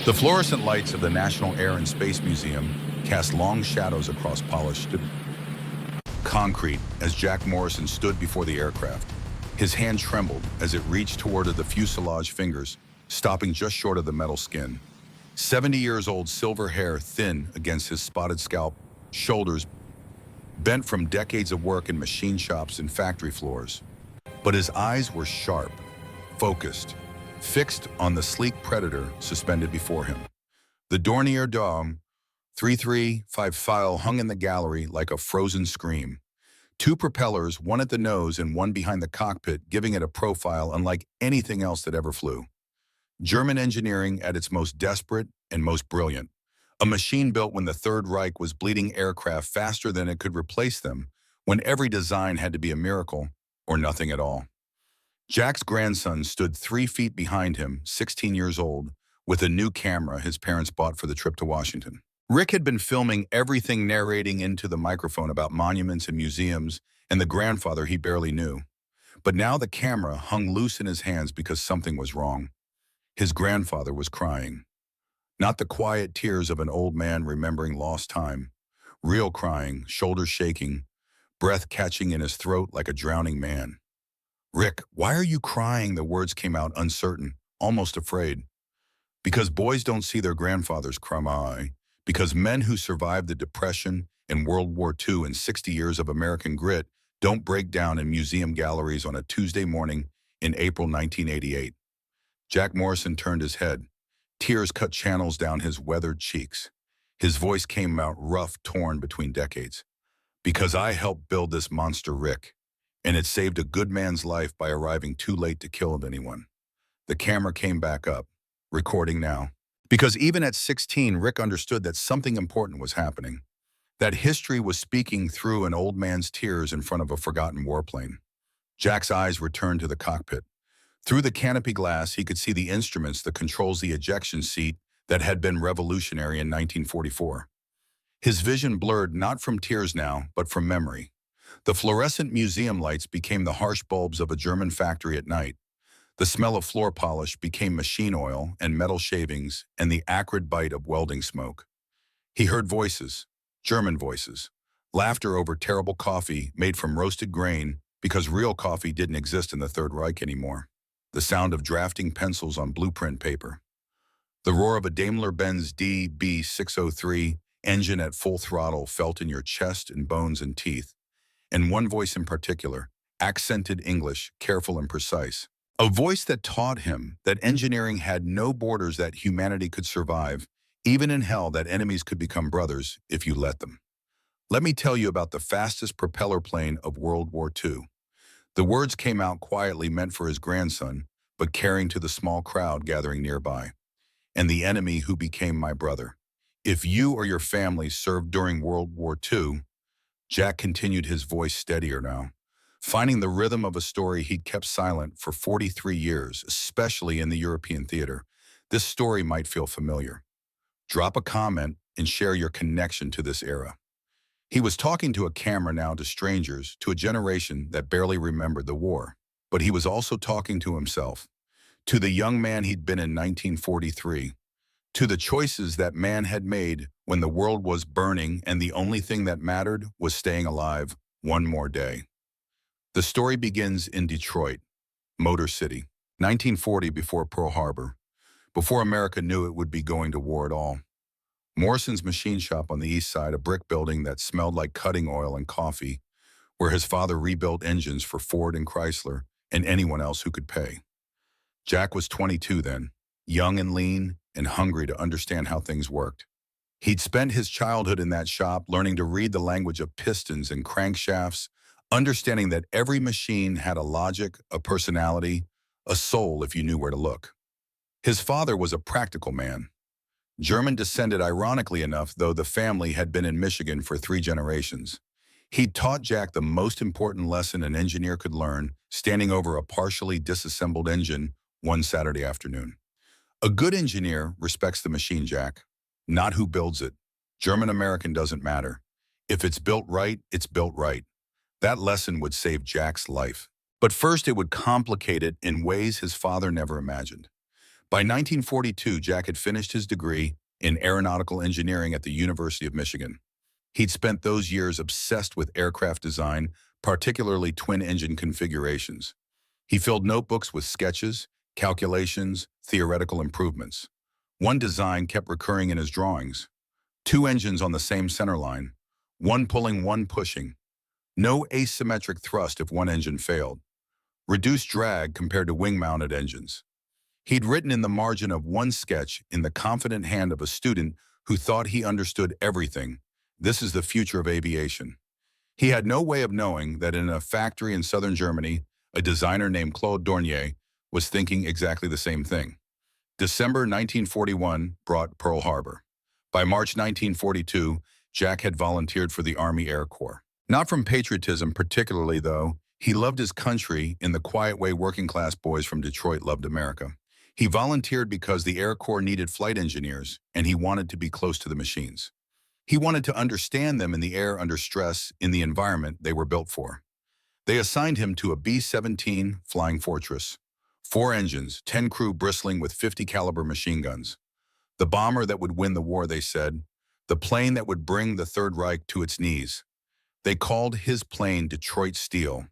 The fluorescent lights of the National Air and Space Museum cast long shadows across polished concrete as Jack Morrison stood before the aircraft. His hand trembled as it reached toward the fuselage fingers, stopping just short of the metal skin. 70 years old, silver hair thin against his spotted scalp, shoulders bent from decades of work in machine shops and factory floors. But his eyes were sharp, focused, fixed on the sleek Predator suspended before him. The Dornier Dome 335 Pfeil hung in the gallery like a frozen scream. Two propellers, one at the nose and one behind the cockpit, giving it a profile unlike anything else that ever flew. German engineering at its most desperate and most brilliant. A machine built when the Third Reich was bleeding aircraft faster than it could replace them, when every design had to be a miracle or nothing at all. Jack's grandson stood 3 feet behind him, 16 years old, with a new camera his parents bought for the trip to Washington. Rick had been filming everything, narrating into the microphone about monuments and museums and the grandfather he barely knew. But now the camera hung loose in his hands because something was wrong. His grandfather was crying. Not the quiet tears of an old man remembering lost time. Real crying, shoulders shaking, breath catching in his throat like a drowning man. "Rick, why are you crying?" The words came out uncertain, almost afraid. "Because boys don't see their grandfathers cry. Because men who survived the Depression and World War II and 60 years of American grit don't break down in museum galleries on a Tuesday morning in April 1988. Jack Morrison turned his head. Tears cut channels down his weathered cheeks. His voice came out rough, torn between decades. "Because I helped build this monster, Rick, and it saved a good man's life by arriving too late to kill anyone." The camera came back up, recording now. Because even at 16, Rick understood that something important was happening. That history was speaking through an old man's tears in front of a forgotten warplane. Jack's eyes returned to the cockpit. Through the canopy glass, he could see the instruments that controls the ejection seat that had been revolutionary in 1944. His vision blurred not from tears now, but from memory. The fluorescent museum lights became the harsh bulbs of a German factory at night. The smell of floor polish became machine oil and metal shavings and the acrid bite of welding smoke. He heard voices, German voices, laughter over terrible coffee made from roasted grain because real coffee didn't exist in the Third Reich anymore. The sound of drafting pencils on blueprint paper. The roar of a Daimler-Benz DB603 engine at full throttle felt in your chest and bones and teeth. And one voice in particular, accented English, careful and precise. A voice that taught him that engineering had no borders, that humanity could survive, even in hell, that enemies could become brothers if you let them. "Let me tell you about the fastest propeller plane of World War II. The words came out quietly, meant for his grandson, but carrying to the small crowd gathering nearby. "And the enemy who became my brother. If you or your family served during World War II, Jack continued, his voice steadier now, finding the rhythm of a story he'd kept silent for 43 years, especially in the European theater. This story might feel familiar. Drop a comment and share your connection to this era. He was talking to a camera now, to strangers, to a generation that barely remembered the war. But he was also talking to himself, to the young man he'd been in 1943, to the choices that man had made when the world was burning and the only thing that mattered was staying alive one more day. The story begins in Detroit, Motor City, 1940, before Pearl Harbor, before America knew it would be going to war at all. Morrison's machine shop on the east side, a brick building that smelled like cutting oil and coffee, where his father rebuilt engines for Ford and Chrysler and anyone else who could pay. Jack was 22 then, young and lean and hungry to understand how things worked. He'd spent his childhood in that shop, learning to read the language of pistons and crankshafts, understanding that every machine had a logic, a personality, a soul if you knew where to look. His father was a practical man. German descended, ironically enough, though the family had been in Michigan for 3 generations. He'd taught Jack the most important lesson an engineer could learn, standing over a partially disassembled engine one Saturday afternoon. A good engineer respects the machine, Jack, not who builds it. German-American doesn't matter. If it's built right, it's built right. That lesson would save Jack's life. But first, it would complicate it in ways his father never imagined. By 1942, Jack had finished his degree in aeronautical engineering at the University of Michigan. He'd spent those years obsessed with aircraft design, particularly twin-engine configurations. He filled notebooks with sketches, calculations, theoretical improvements. One design kept recurring in his drawings. Two engines on the same center line, one pulling, one pushing. No asymmetric thrust if one engine failed. Reduced drag compared to wing-mounted engines. He'd written in the margin of one sketch in the confident hand of a student who thought he understood everything, "This is the future of aviation." He had no way of knowing that in a factory in southern Germany, a designer named Claude Dornier was thinking exactly the same thing. December 1941 brought Pearl Harbor. By March 1942, Jack had volunteered for the Army Air Corps. Not from patriotism particularly, though. He loved his country in the quiet way working-class boys from Detroit loved America. He volunteered because the Air Corps needed flight engineers, and he wanted to be close to the machines. He wanted to understand them in the air under stress in the environment they were built for. They assigned him to a B-17 Flying Fortress. 4 engines, 10 crew bristling with 50 caliber machine guns. The bomber that would win the war, they said. The plane that would bring the Third Reich to its knees. They called his plane Detroit Steel.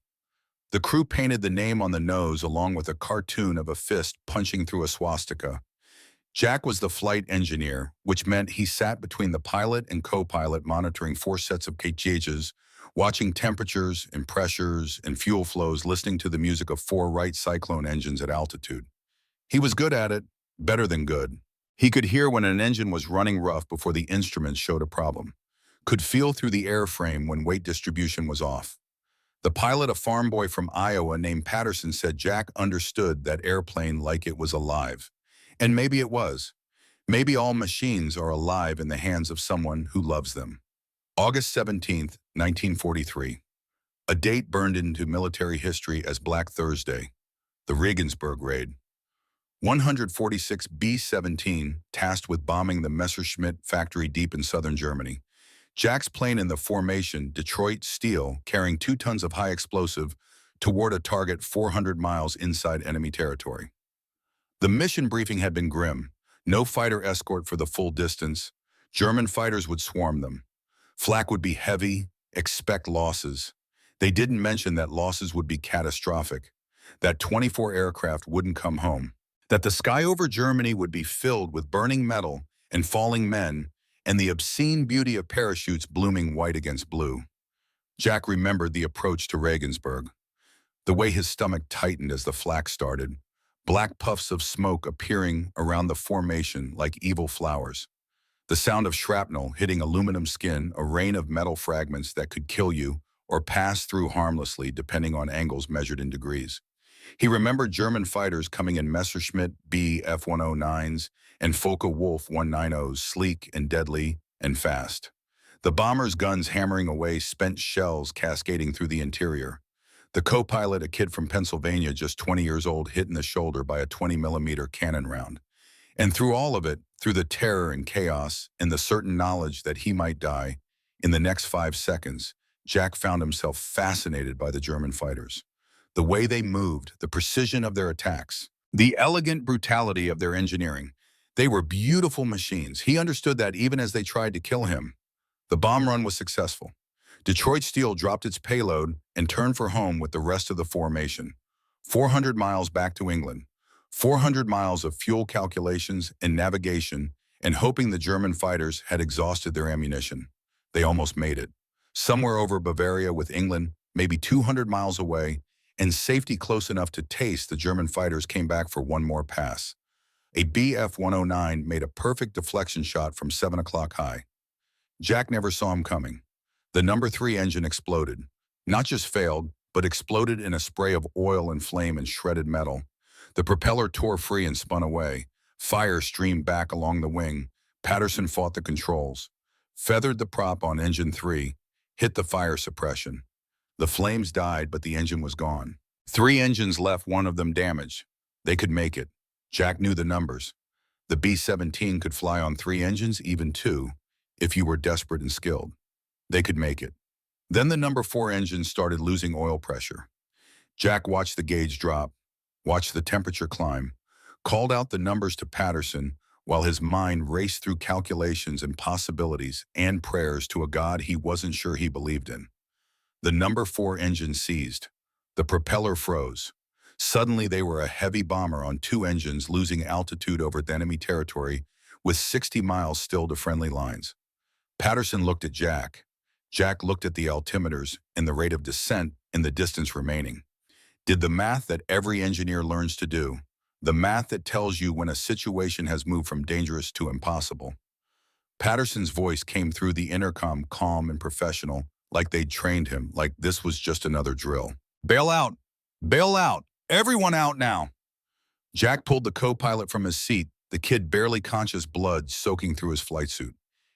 The crew painted the name on the nose along with a cartoon of a fist punching through a swastika. Jack was the flight engineer, which meant he sat between the pilot and co-pilot monitoring 4 sets of gauges, watching temperatures and pressures and fuel flows, listening to the music of 4 Wright Cyclone engines at altitude. He was good at it, better than good. He could hear when an engine was running rough before the instruments showed a problem. Could feel through the airframe when weight distribution was off. The pilot, a farm boy from Iowa named Patterson, said Jack understood that airplane like it was alive. And maybe it was. Maybe all machines are alive in the hands of someone who loves them. August 17th, 1943. A date burned into military history as Black Thursday, the Regensburg Raid. 146 B-17 tasked with bombing the Messerschmitt factory deep in southern Germany. Jack's plane in the formation, Detroit Steel, carrying 2 tons of high explosive toward a target 400 miles inside enemy territory. The mission briefing had been grim. No fighter escort for the full distance. German fighters would swarm them. Flak would be heavy. Expect losses. They didn't mention that losses would be catastrophic. That 24 aircraft wouldn't come home. That the sky over Germany would be filled with burning metal and falling men, and the obscene beauty of parachutes blooming white against blue. Jack remembered the approach to Regensburg. The way his stomach tightened as the flak started. Black puffs of smoke appearing around the formation like evil flowers. The sound of shrapnel hitting aluminum skin, a rain of metal fragments that could kill you or pass through harmlessly depending on angles measured in degrees. He remembered German fighters coming in Messerschmitt Bf-109s and Focke-Wulf 190s, sleek and deadly and fast. The bombers' guns hammering away spent shells cascading through the interior. The co-pilot, a kid from Pennsylvania, just 20 years old, hit in the shoulder by a 20-millimeter cannon round. And through all of it, through the terror and chaos and the certain knowledge that he might die, in the next 5 seconds, Jack found himself fascinated by the German fighters. The way they moved, the precision of their attacks, the elegant brutality of their engineering. They were beautiful machines. He understood that even as they tried to kill him. The bomb run was successful. Detroit Steel dropped its payload and turned for home with the rest of the formation. 400 miles back to England. 400 miles of fuel calculations and navigation, and hoping the German fighters had exhausted their ammunition. They almost made it. Somewhere over Bavaria with England, maybe 200 miles away, and safety close enough to taste, the German fighters came back for one more pass. A Bf-109 made a perfect deflection shot from 7 o'clock high. Jack never saw him coming. The number 3 engine exploded. Not just failed, but exploded in a spray of oil and flame and shredded metal. The propeller tore free and spun away. Fire streamed back along the wing. Patterson fought the controls. Feathered the prop on engine 3. Hit the fire suppression. The flames died, but the engine was gone. 3 engines left, one of them damaged. They could make it. Jack knew the numbers. The B-17 could fly on 3 engines, even 2, if you were desperate and skilled. They could make it. Then the number 4 engine started losing oil pressure. Jack watched the gauge drop, watched the temperature climb. called out the numbers to Patterson while his mind raced through calculations and possibilities and prayers to a God he wasn't sure he believed in. The number 4 engine seized. The propeller froze. Suddenly they were a heavy bomber on 2 engines losing altitude over enemy territory with 60 miles still to friendly lines. Patterson looked at Jack. Jack looked at the altimeters and the rate of descent and the distance remaining. Did the math that every engineer learns to do. The math that tells you when a situation has moved from dangerous to impossible. Patterson's voice came through the intercom calm and professional, like they'd trained him, like this was just another drill. Bail out! Bail out! Everyone out now! Jack pulled the co-pilot from his seat, the kid barely conscious, blood soaking through his flight suit,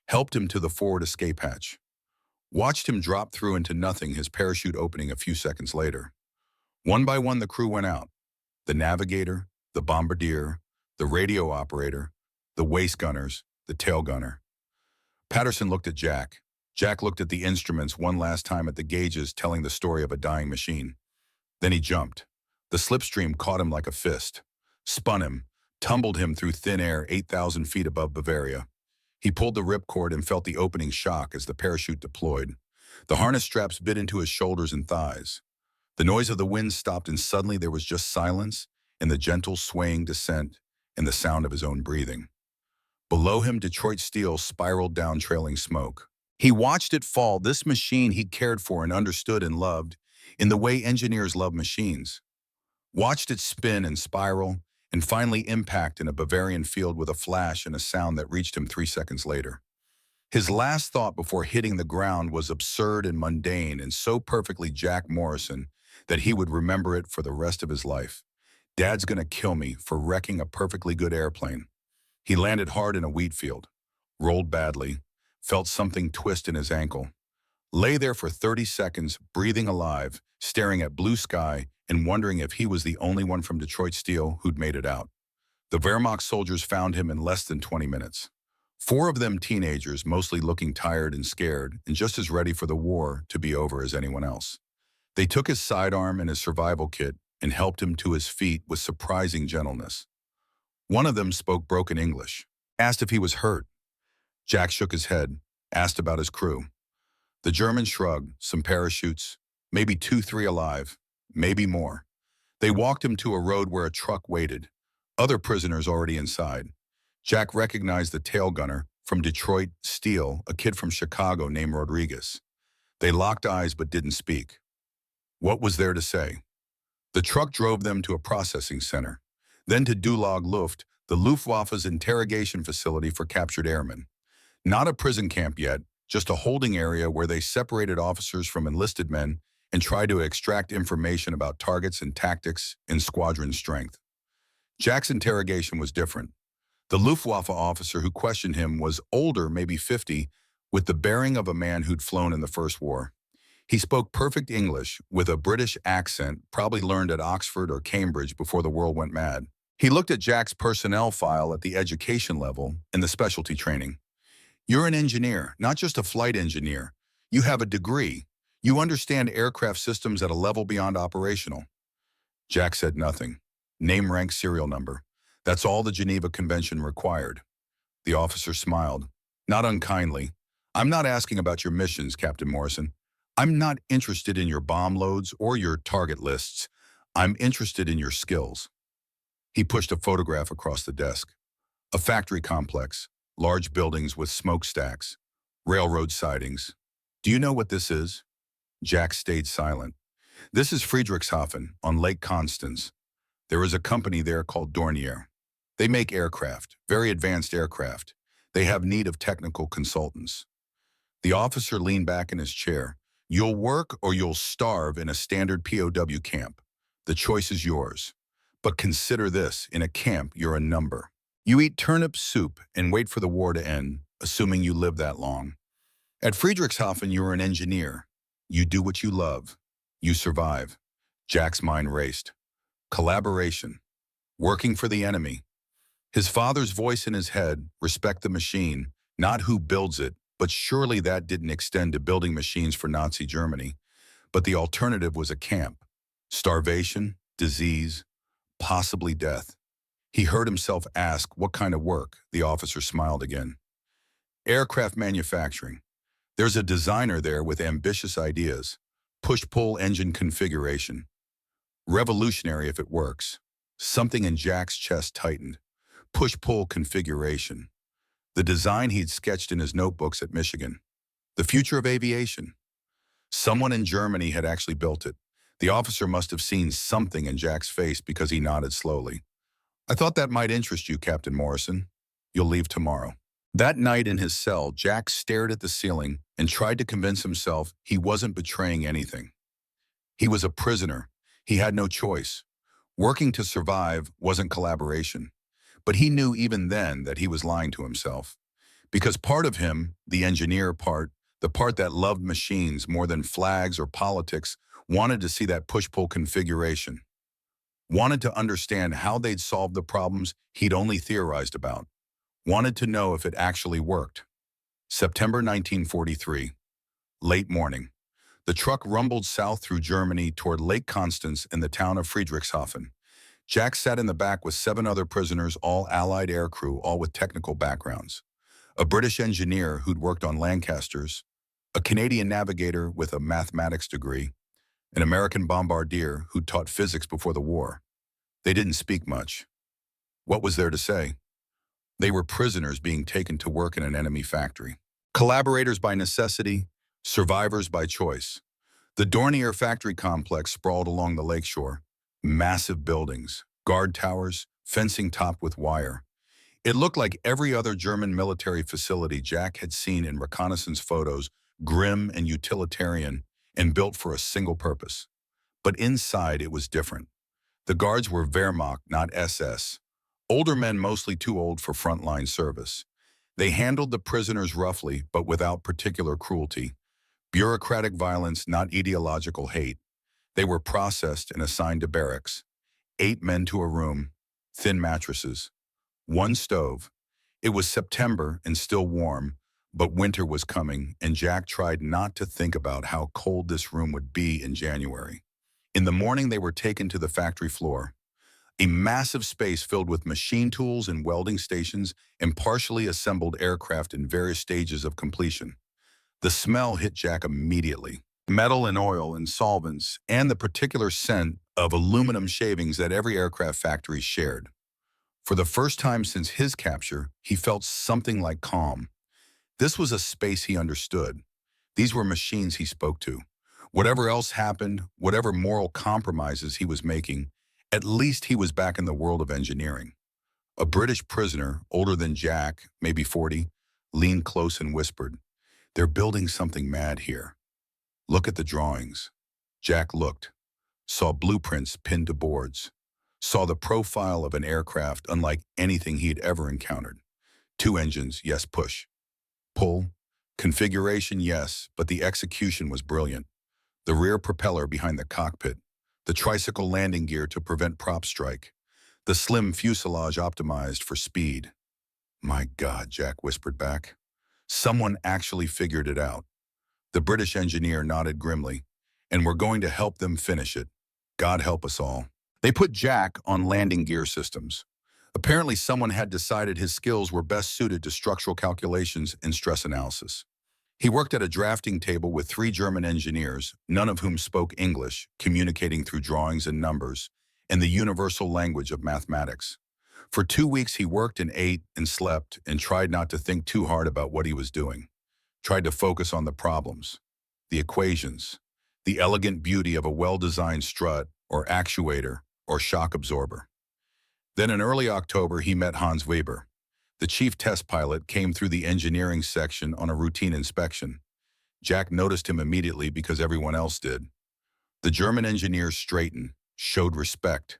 helped him to the forward escape hatch. Watched him drop through into nothing, his parachute opening a few seconds later. One by one the crew went out. The navigator, the bombardier, the radio operator, the waist gunners, the tail gunner. Patterson looked at Jack. Jack looked at the instruments one last time at the gauges telling the story of a dying machine. Then he jumped. The slipstream caught him like a fist, spun him, tumbled him through thin air 8,000 feet above Bavaria. He pulled the ripcord and felt the opening shock as the parachute deployed. The harness straps bit into his shoulders and thighs. The noise of the wind stopped and suddenly there was just silence and the gentle swaying descent and the sound of his own breathing. Below him, Detroit steel spiraled down, trailing smoke. He watched it fall, this machine he'd cared for and understood and loved, in the way engineers love machines. Watched it spin and spiral, and finally impact in a Bavarian field with a flash and a sound that reached him 3 seconds later. His last thought before hitting the ground was absurd and mundane and so perfectly Jack Morrison that he would remember it for the rest of his life. Dad's gonna kill me for wrecking a perfectly good airplane. He landed hard in a wheat field, rolled badly, felt something twist in his ankle, lay there for 30 seconds, breathing alive, staring at blue sky and wondering if he was the only one from Detroit Steel who'd made it out. The Wehrmacht soldiers found him in less than 20 minutes. 4 of them teenagers, mostly looking tired and scared, and just as ready for the war to be over as anyone else. They took his sidearm and his survival kit and helped him to his feet with surprising gentleness. One of them spoke broken English, asked if he was hurt. Jack shook his head, asked about his crew. The German shrugged, some parachutes, maybe 2, 3 alive, maybe more. They walked him to a road where a truck waited, other prisoners already inside. Jack recognized the tail gunner from Detroit Steel, a kid from Chicago named Rodriguez. They locked eyes but didn't speak. What was there to say? The truck drove them to a processing center, then to Dulag Luft, the Luftwaffe's interrogation facility for captured airmen. Not a prison camp yet, just a holding area where they separated officers from enlisted men and tried to extract information about targets and tactics and squadron strength. Jack's interrogation was different. The Luftwaffe officer who questioned him was older, maybe 50, with the bearing of a man who'd flown in the First War. He spoke perfect English with a British accent, probably learned at Oxford or Cambridge before the world went mad. He looked at Jack's personnel file at the education level and the specialty training. You're an engineer, not just a flight engineer. You have a degree. You understand aircraft systems at a level beyond operational. Jack said nothing. Name, rank, serial number. That's all the Geneva Convention required. The officer smiled, not unkindly. I'm not asking about your missions, Captain Morrison. I'm not interested in your bomb loads or your target lists. I'm interested in your skills. He pushed a photograph across the desk. A factory complex, large buildings with smokestacks, railroad sidings. Do you know what this is? Jack stayed silent. This is Friedrichshafen on Lake Constance. There is a company there called Dornier. They make aircraft, very advanced aircraft. They have need of technical consultants. The officer leaned back in his chair. You'll work or you'll starve in a standard POW camp. The choice is yours. But consider this, in a camp, you're a number. You eat turnip soup and wait for the war to end, assuming you live that long. At Friedrichshafen, you're an engineer. You do what you love. You survive. Jack's mind raced. Collaboration. Working for the enemy. His father's voice in his head, respect the machine, not who builds it, but surely that didn't extend to building machines for Nazi Germany. But the alternative was a camp. Starvation, disease, possibly death. He heard himself ask, "What kind of work?" The officer smiled again. "Aircraft manufacturing. There's a designer there with ambitious ideas. Push-pull engine configuration. Revolutionary if it works." Something in Jack's chest tightened. Push-pull configuration. The design he'd sketched in his notebooks at Michigan. The future of aviation. Someone in Germany had actually built it. The officer must have seen something in Jack's face because he nodded slowly. "I thought that might interest you, Captain Morrison. You'll leave tomorrow." That night in his cell, Jack stared at the ceiling and tried to convince himself he wasn't betraying anything. He was a prisoner. He had no choice. Working to survive wasn't collaboration. But he knew even then that he was lying to himself. Because part of him, the engineer part, the part that loved machines more than flags or politics, wanted to see that push-pull configuration. Wanted to understand how they'd solve the problems he'd only theorized about. Wanted to know if it actually worked. September 1943. Late morning. The truck rumbled south through Germany toward Lake Constance in the town of Friedrichshafen. Jack sat in the back with 7 other prisoners, all Allied aircrew, all with technical backgrounds. A British engineer who'd worked on Lancasters, a Canadian navigator with a mathematics degree, an American bombardier who'd taught physics before the war. They didn't speak much. What was there to say? They were prisoners being taken to work in an enemy factory. Collaborators by necessity, survivors by choice. The Dornier factory complex sprawled along the lakeshore. Massive buildings, guard towers, fencing topped with wire. It looked like every other German military facility Jack had seen in reconnaissance photos, grim and utilitarian, and built for a single purpose. But inside it was different. The guards were Wehrmacht, not SS. Older men mostly too old for frontline service. They handled the prisoners roughly, but without particular cruelty. Bureaucratic violence, not ideological hate. They were processed and assigned to barracks. 8 men to a room, thin mattresses, 1 stove. It was September and still warm, but winter was coming, and Jack tried not to think about how cold this room would be in January. In the morning, they were taken to the factory floor. A massive space filled with machine tools and welding stations and partially assembled aircraft in various stages of completion. The smell hit Jack immediately. Metal and oil and solvents, and the particular scent of aluminum shavings that every aircraft factory shared. For the first time since his capture, he felt something like calm. This was a space he understood. These were machines he spoke to. Whatever else happened, whatever moral compromises he was making, at least he was back in the world of engineering. A British prisoner, older than Jack, maybe 40, leaned close and whispered, "They're building something mad here. Look at the drawings." Jack looked, saw blueprints pinned to boards, saw the profile of an aircraft unlike anything he'd ever encountered. 2 engines, yes, push. Pull. Configuration, yes, but the execution was brilliant. The rear propeller behind the cockpit, the tricycle landing gear to prevent prop strike, the slim fuselage optimized for speed. "My God," Jack whispered back. "Someone actually figured it out." The British engineer nodded grimly. "And we're going to help them finish it. God help us all." They put Jack on landing gear systems. Apparently someone had decided his skills were best suited to structural calculations and stress analysis. He worked at a drafting table with 3 German engineers, none of whom spoke English, communicating through drawings and numbers, and the universal language of mathematics. For 2 weeks he worked and ate and slept and tried not to think too hard about what he was doing. Tried to focus on the problems, the equations, the elegant beauty of a well-designed strut or actuator or shock absorber. Then in early October, he met Hans Weber. The chief test pilot came through the engineering section on a routine inspection. Jack noticed him immediately because everyone else did. The German engineer straightened, showed respect.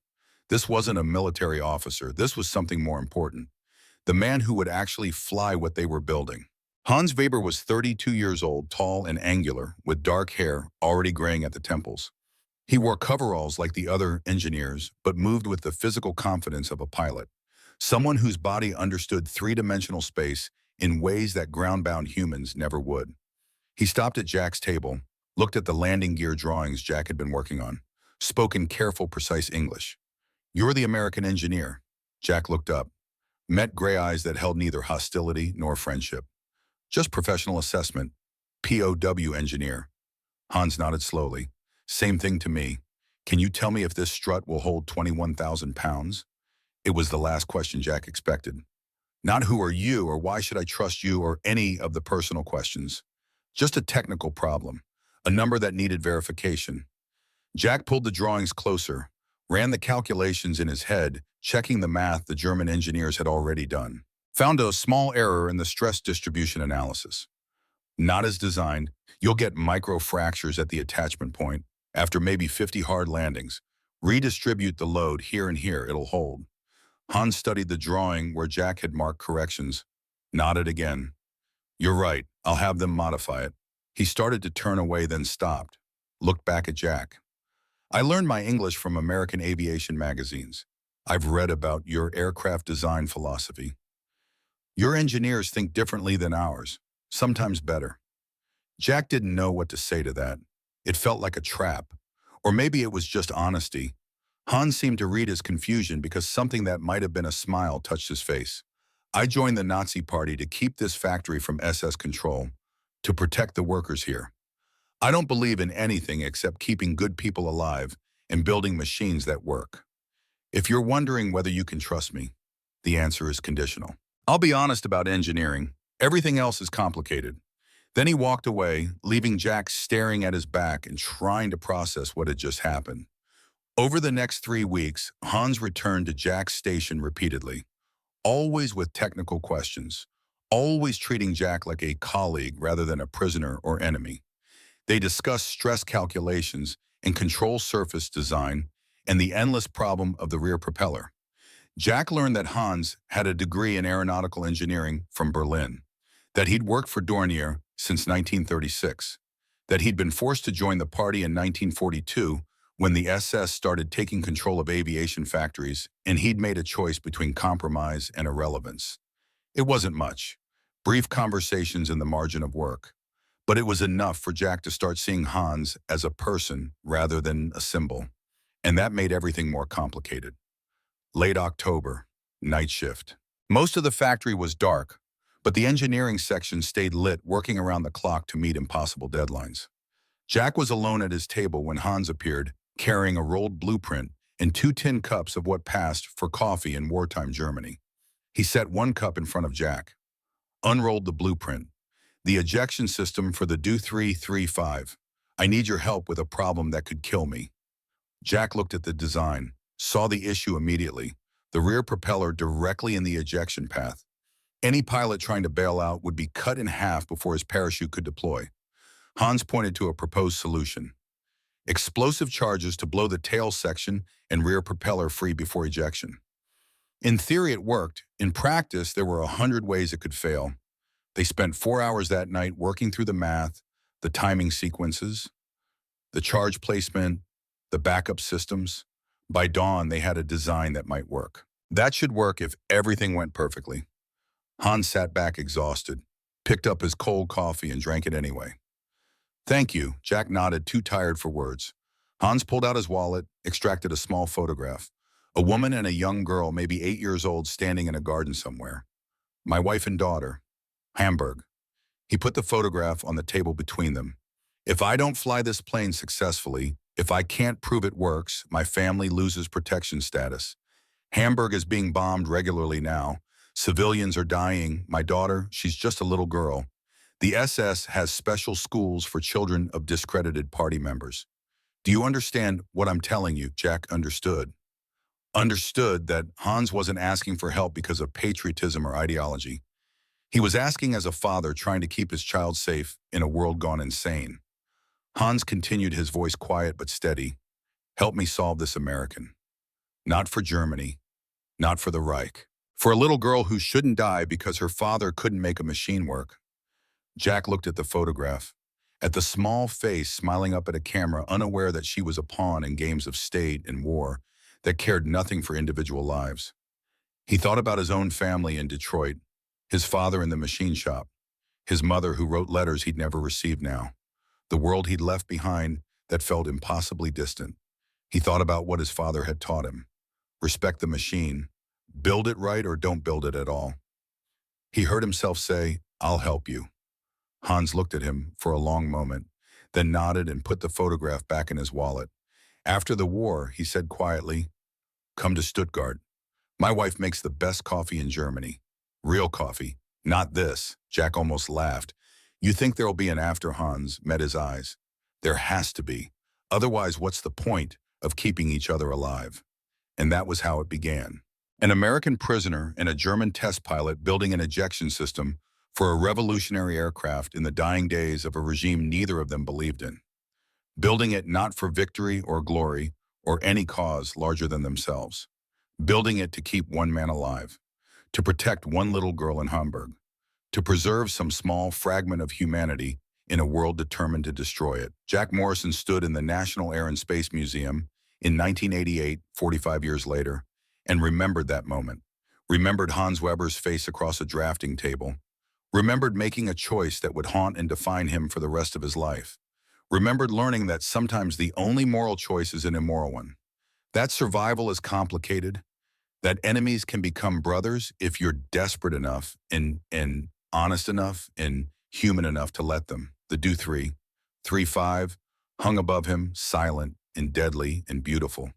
This wasn't a military officer. This was something more important. The man who would actually fly what they were building. Hans Weber was 32 years old, tall and angular, with dark hair already graying at the temples. He wore coveralls like the other engineers, but moved with the physical confidence of a pilot. Someone whose body understood 3-dimensional space in ways that ground-bound humans never would. He stopped at Jack's table, looked at the landing gear drawings Jack had been working on, spoke in careful, precise English. "You're the American engineer." Jack looked up, met gray eyes that held neither hostility nor friendship. Just professional assessment. POW engineer. Hans nodded slowly. Same thing to me. Can you tell me if this strut will hold 21,000 pounds? It was the last question Jack expected. Not who are you or why should I trust you or any of the personal questions. Just a technical problem. A number that needed verification. Jack pulled the drawings closer, ran the calculations in his head, checking the math the German engineers had already done. Found a small error in the stress distribution analysis. Not as designed, you'll get micro-fractures at the attachment point after maybe 50 hard landings. Redistribute the load here and here, it'll hold. Hans studied the drawing where Jack had marked corrections, nodded again. You're right, I'll have them modify it. He started to turn away, then stopped, looked back at Jack. I learned my English from American aviation magazines. I've read about your aircraft design philosophy. Your engineers think differently than ours, sometimes better. Jack didn't know what to say to that. It felt like a trap. Or maybe it was just honesty. Hans seemed to read his confusion because something that might have been a smile touched his face. I joined the Nazi Party to keep this factory from SS control, to protect the workers here. I don't believe in anything except keeping good people alive and building machines that work. If you're wondering whether you can trust me, the answer is conditional. I'll be honest about engineering. Everything else is complicated. Then he walked away, leaving Jack staring at his back and trying to process what had just happened. Over the next 3 weeks, Hans returned to Jack's station repeatedly, always with technical questions, always treating Jack like a colleague rather than a prisoner or enemy. They discussed stress calculations and control surface design and the endless problem of the rear propeller. Jack learned that Hans had a degree in aeronautical engineering from Berlin, that he'd worked for Dornier since 1936, that he'd been forced to join the party in 1942 when the SS started taking control of aviation factories, and he'd made a choice between compromise and irrelevance. It wasn't much, brief conversations in the margin of work, but it was enough for Jack to start seeing Hans as a person rather than a symbol, and that made everything more complicated. Late October, night shift. Most of the factory was dark, but the engineering section stayed lit, working around the clock to meet impossible deadlines. Jack was alone at his table when Hans appeared, carrying a rolled blueprint and 2 tin cups of what passed for coffee in wartime Germany. He set one cup in front of Jack, unrolled the blueprint. The ejection system for the WWII. I need your help with a problem that could kill me. Jack looked at the design, saw the issue immediately. The rear propeller directly in the ejection path. Any pilot trying to bail out would be cut in half before his parachute could deploy. Hans pointed to a proposed solution. Explosive charges to blow the tail section and rear propeller free before ejection. In theory, it worked. In practice, there were 100 ways it could fail. They spent 4 hours that night working through the math, the timing sequences, the charge placement, the backup systems. By dawn, they had a design that might work. That should work if everything went perfectly. Hans sat back exhausted, picked up his cold coffee and drank it anyway. Thank you, Jack nodded, too tired for words. Hans pulled out his wallet, extracted a small photograph. A woman and a young girl, maybe 8 years old, standing in a garden somewhere. My wife and daughter. Hamburg. He put the photograph on the table between them. If I don't fly this plane successfully, if I can't prove it works, my family loses protection status. Hamburg is being bombed regularly now. Civilians are dying. My daughter, she's just a little girl. The SS has special schools for children of discredited party members. Do you understand what I'm telling you? Jack understood. Understood that Hans wasn't asking for help because of patriotism or ideology. He was asking as a father trying to keep his child safe in a world gone insane. Hans continued, his voice quiet but steady. Help me solve this, American. Not for Germany, not for the Reich. For a little girl who shouldn't die because her father couldn't make a machine work. Jack looked at the photograph, at the small face smiling up at a camera, unaware that she was a pawn in games of state and war that cared nothing for individual lives. He thought about his own family in Detroit, his father in the machine shop, his mother who wrote letters he'd never received now, the world he'd left behind that felt impossibly distant. He thought about what his father had taught him. Respect the machine, Build it right or don't build it at all. He heard himself say, I'll help you. Hans looked at him for a long moment, then nodded and put the photograph back in his wallet. After the war, he said quietly, come to Stuttgart. My wife makes the best coffee in Germany. Real coffee, not this. Jack almost laughed. You think there'll be an after? Hans met his eyes. There has to be. Otherwise, what's the point of keeping each other alive? And that was how it began. An American prisoner and a German test pilot building an ejection system for a revolutionary aircraft in the dying days of a regime neither of them believed in. Building it not for victory or glory or any cause larger than themselves. Building it to keep one man alive, to protect one little girl in Hamburg, to preserve some small fragment of humanity in a world determined to destroy it. Jack Morrison stood in the National Air and Space Museum in 1988, 45 years later, and remembered that moment. Remembered Hans Weber's face across a drafting table. Remembered making a choice that would haunt and define him for the rest of his life. Remembered learning that sometimes the only moral choice is an immoral one. That survival is complicated, that enemies can become brothers if you're desperate enough and honest enough and human enough to let them. The Do-3, 3-5, hung above him, silent and deadly and beautiful.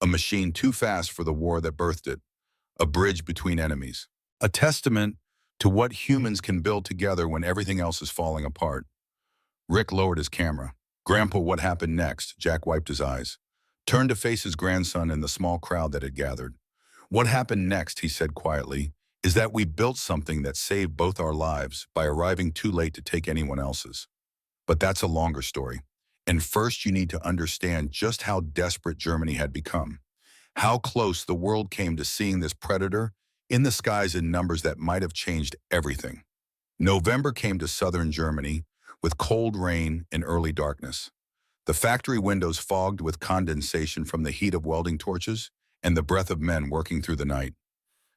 A machine too fast for the war that birthed it. A bridge between enemies. A testament to what humans can build together when everything else is falling apart. Rick lowered his camera. Grandpa, what happened next? Jack wiped his eyes. Turned to face his grandson and the small crowd that had gathered. What happened next, he said quietly, is that we built something that saved both our lives by arriving too late to take anyone else's. But that's a longer story. And first you need to understand just how desperate Germany had become. How close the world came to seeing this predator in the skies in numbers that might have changed everything. November came to southern Germany with cold rain and early darkness. The factory windows fogged with condensation from the heat of welding torches and the breath of men working through the night.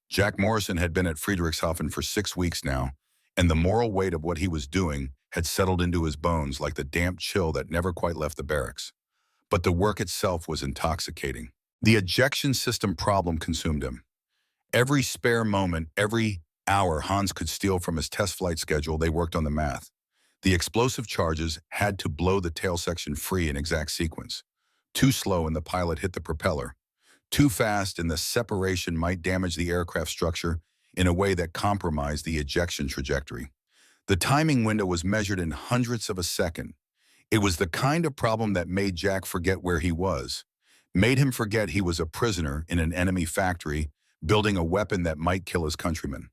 Jack Morrison had been at Friedrichshafen for 6 weeks now, and the moral weight of what he was doing had settled into his bones like the damp chill that never quite left the barracks. But the work itself was intoxicating. The ejection system problem consumed him. Every spare moment, every hour Hans could steal from his test flight schedule, they worked on the math. The explosive charges had to blow the tail section free in exact sequence. Too slow and the pilot hit the propeller. Too fast and the separation might damage the aircraft structure in a way that compromised the ejection trajectory. The timing window was measured in hundredths of a second. It was the kind of problem that made Jack forget where he was, made him forget he was a prisoner in an enemy factory building a weapon that might kill his countrymen.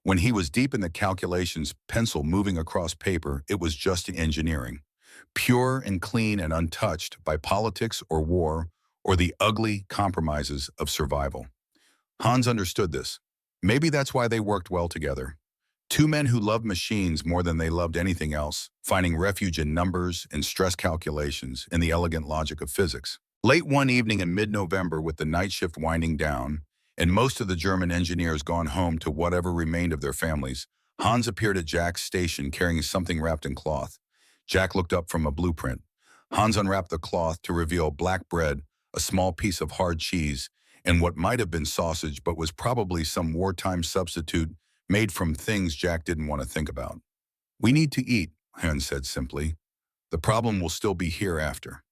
When he was deep in the calculations, pencil moving across paper, it was just engineering. Pure and clean and untouched by politics or war or the ugly compromises of survival. Hans understood this. Maybe that's why they worked well together. Two men who loved machines more than they loved anything else, finding refuge in numbers and stress calculations and the elegant logic of physics. Late one evening in mid-November, with the night shift winding down, and most of the German engineers gone home to whatever remained of their families, Hans appeared at Jack's station carrying something wrapped in cloth. Jack looked up from a blueprint. Hans unwrapped the cloth to reveal black bread, a small piece of hard cheese, and what might have been sausage but was probably some wartime substitute made from things Jack didn't want to think about. We need to eat, Hans said simply. The problem will still be hereafter.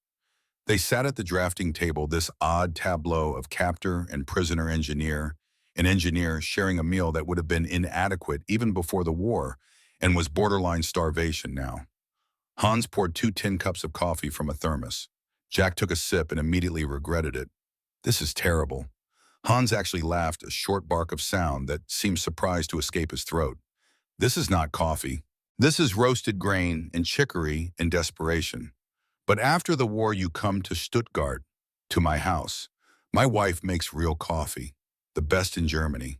They sat at the drafting table, this odd tableau of captor and prisoner engineer, an engineer sharing a meal that would have been inadequate even before the war and was borderline starvation now. Hans poured 2 tin cups of coffee from a thermos. Jack took a sip and immediately regretted it. This is terrible. Hans actually laughed, a short bark of sound that seemed surprised to escape his throat. This is not coffee. This is roasted grain and chicory and desperation. But after the war you come to Stuttgart, to my house. My wife makes real coffee, the best in Germany.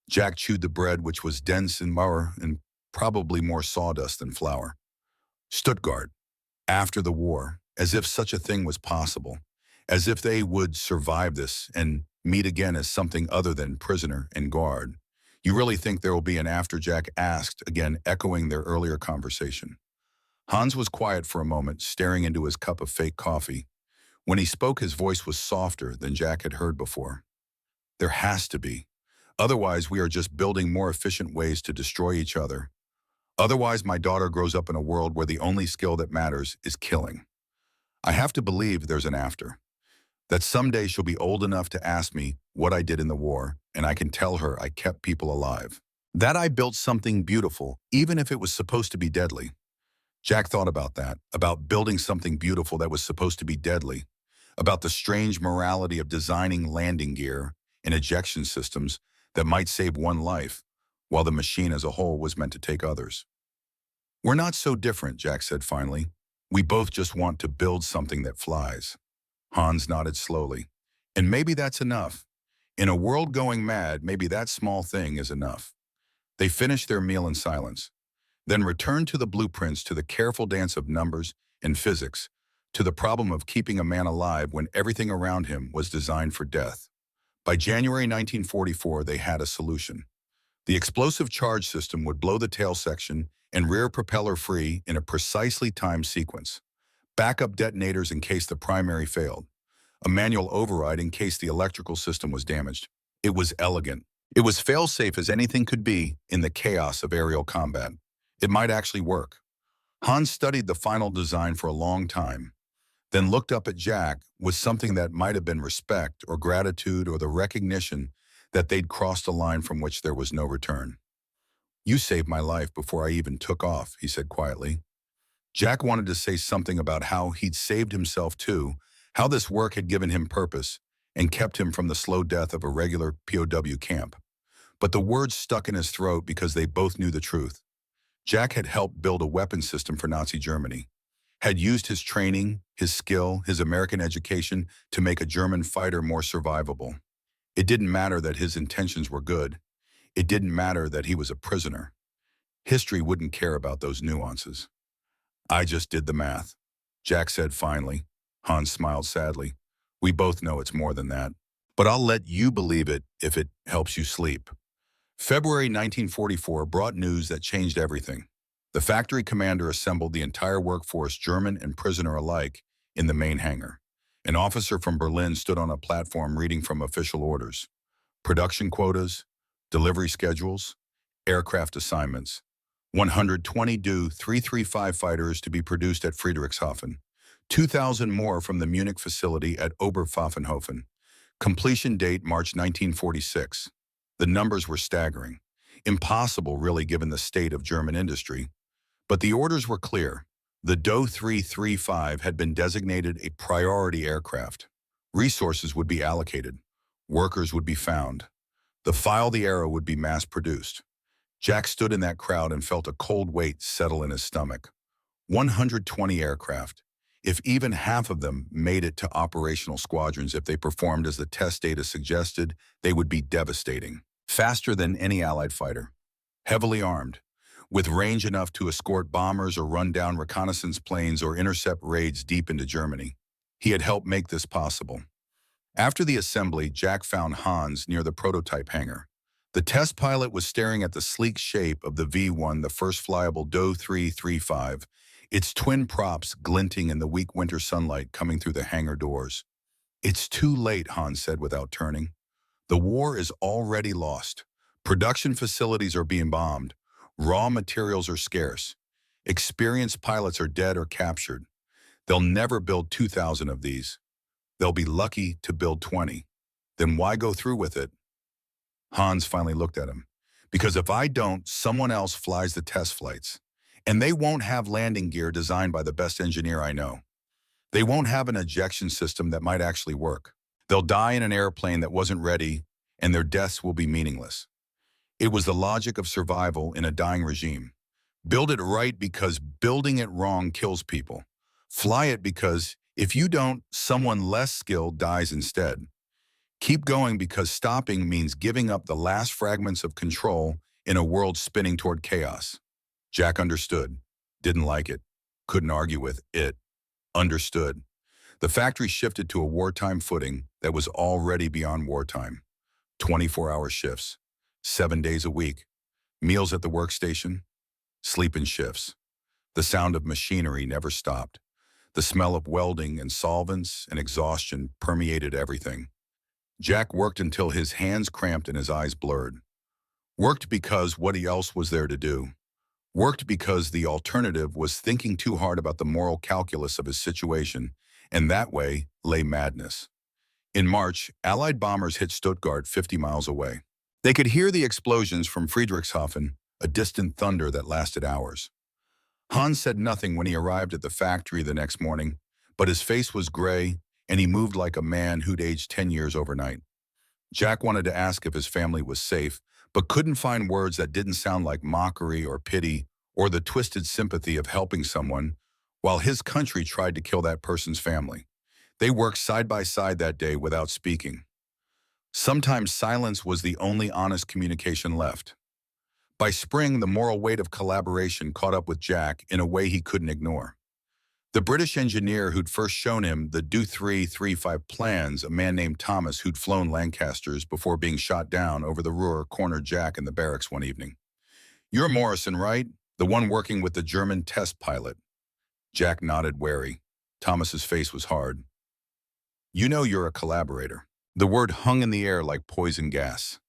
Jack chewed the bread, which was dense and sour and probably more sawdust than flour. Stuttgart, after the war, as if such a thing was possible, as if they would survive this and meet again as something other than prisoner and guard. You really think there will be an after? Jack asked, again echoing their earlier conversation. Hans was quiet for a moment, staring into his cup of fake coffee. When he spoke, his voice was softer than Jack had heard before. There has to be. Otherwise, we are just building more efficient ways to destroy each other. Otherwise, my daughter grows up in a world where the only skill that matters is killing. I have to believe there's an after. That someday she'll be old enough to ask me what I did in the war, and I can tell her I kept people alive. That I built something beautiful, even if it was supposed to be deadly. Jack thought about that, about building something beautiful that was supposed to be deadly, about the strange morality of designing landing gear and ejection systems that might save one life, while the machine as a whole was meant to take others. We're not so different, Jack said finally. We both just want to build something that flies. Hans nodded slowly. And maybe that's enough. In a world going mad, maybe that small thing is enough. They finished their meal in silence, then returned to the blueprints, to the careful dance of numbers and physics, to the problem of keeping a man alive when everything around him was designed for death. By January 1944, they had a solution. The explosive charge system would blow the tail section and rear propeller free in a precisely timed sequence. Backup detonators in case the primary failed. A manual override in case the electrical system was damaged. It was elegant. It was fail-safe as anything could be in the chaos of aerial combat. It might actually work. Hans studied the final design for a long time, then looked up at Jack with something that might have been respect or gratitude or the recognition that they'd crossed a line from which there was no return. You saved my life before I even took off, he said quietly. Jack wanted to say something about how he'd saved himself too, how this work had given him purpose and kept him from the slow death of a regular POW camp. But the words stuck in his throat because they both knew the truth. Jack had helped build a weapons system for Nazi Germany, had used his training, his skill, his American education to make a German fighter more survivable. It didn't matter that his intentions were good. It didn't matter that he was a prisoner. History wouldn't care about those nuances. I just did the math, Jack said finally. Hans smiled sadly. We both know it's more than that. But I'll let you believe it if it helps you sleep. February 1944 brought news that changed everything. The factory commander assembled the entire workforce, German and prisoner alike, in the main hangar. An officer from Berlin stood on a platform reading from official orders. Production quotas, delivery schedules, aircraft assignments. 120 Do 335 fighters to be produced at Friedrichshafen. 2,000 more from the Munich facility at Oberpfaffenhofen. Completion date March 1946. The numbers were staggering. Impossible, really, given the state of German industry. But the orders were clear. The Do 335 had been designated a priority aircraft. Resources would be allocated. Workers would be found. The Pfeil the Arrow would be mass-produced. Jack stood in that crowd and felt a cold weight settle in his stomach. 120 aircraft. If even half of them made it to operational squadrons, if they performed as the test data suggested, they would be devastating. Faster than any Allied fighter. Heavily armed, with range enough to escort bombers or run down reconnaissance planes or intercept raids deep into Germany. He had helped make this possible. After the assembly, Jack found Hans near the prototype hangar. The test pilot was staring at the sleek shape of the V1, the first flyable Do 335, its twin props glinting in the weak winter sunlight coming through the hangar doors. It's too late, Hans said without turning. The war is already lost. Production facilities are being bombed. Raw materials are scarce. Experienced pilots are dead or captured. They'll never build 2,000 of these. They'll be lucky to build 20. Then why go through with it? Hans finally looked at him. Because if I don't, someone else flies the test flights. And they won't have landing gear designed by the best engineer I know. They won't have an ejection system that might actually work. They'll die in an airplane that wasn't ready, and their deaths will be meaningless. It was the logic of survival in a dying regime. Build it right because building it wrong kills people. Fly it because if you don't, someone less skilled dies instead. Keep going because stopping means giving up the last fragments of control in a world spinning toward chaos. Jack understood, didn't like it, couldn't argue with it, understood. The factory shifted to a wartime footing that was already beyond wartime. 24-hour shifts, 7 days a week, meals at the workstation, sleep in shifts. The sound of machinery never stopped. The smell of welding and solvents and exhaustion permeated everything. Jack worked until his hands cramped and his eyes blurred. Worked because what else was there to do? Worked because the alternative was thinking too hard about the moral calculus of his situation, and that way lay madness. In March, Allied bombers hit Stuttgart 50 miles away. They could hear the explosions from Friedrichshafen, a distant thunder that lasted hours. Hans said nothing when he arrived at the factory the next morning, but his face was gray, and he moved like a man who'd aged 10 years overnight. Jack wanted to ask if his family was safe, but couldn't find words that didn't sound like mockery or pity or the twisted sympathy of helping someone, while his country tried to kill that person's family. They worked side by side that day without speaking. Sometimes silence was the only honest communication left. By spring, the moral weight of collaboration caught up with Jack in a way he couldn't ignore. The British engineer who'd first shown him the Do-3-3-5 plans, a man named Thomas who'd flown Lancasters before being shot down over the Ruhr, cornered Jack in the barracks one evening. "You're Morrison, right? The one working with the German test pilot." Jack nodded, wary. Thomas's face was hard. "You know you're a collaborator." The word hung in the air like poison gas.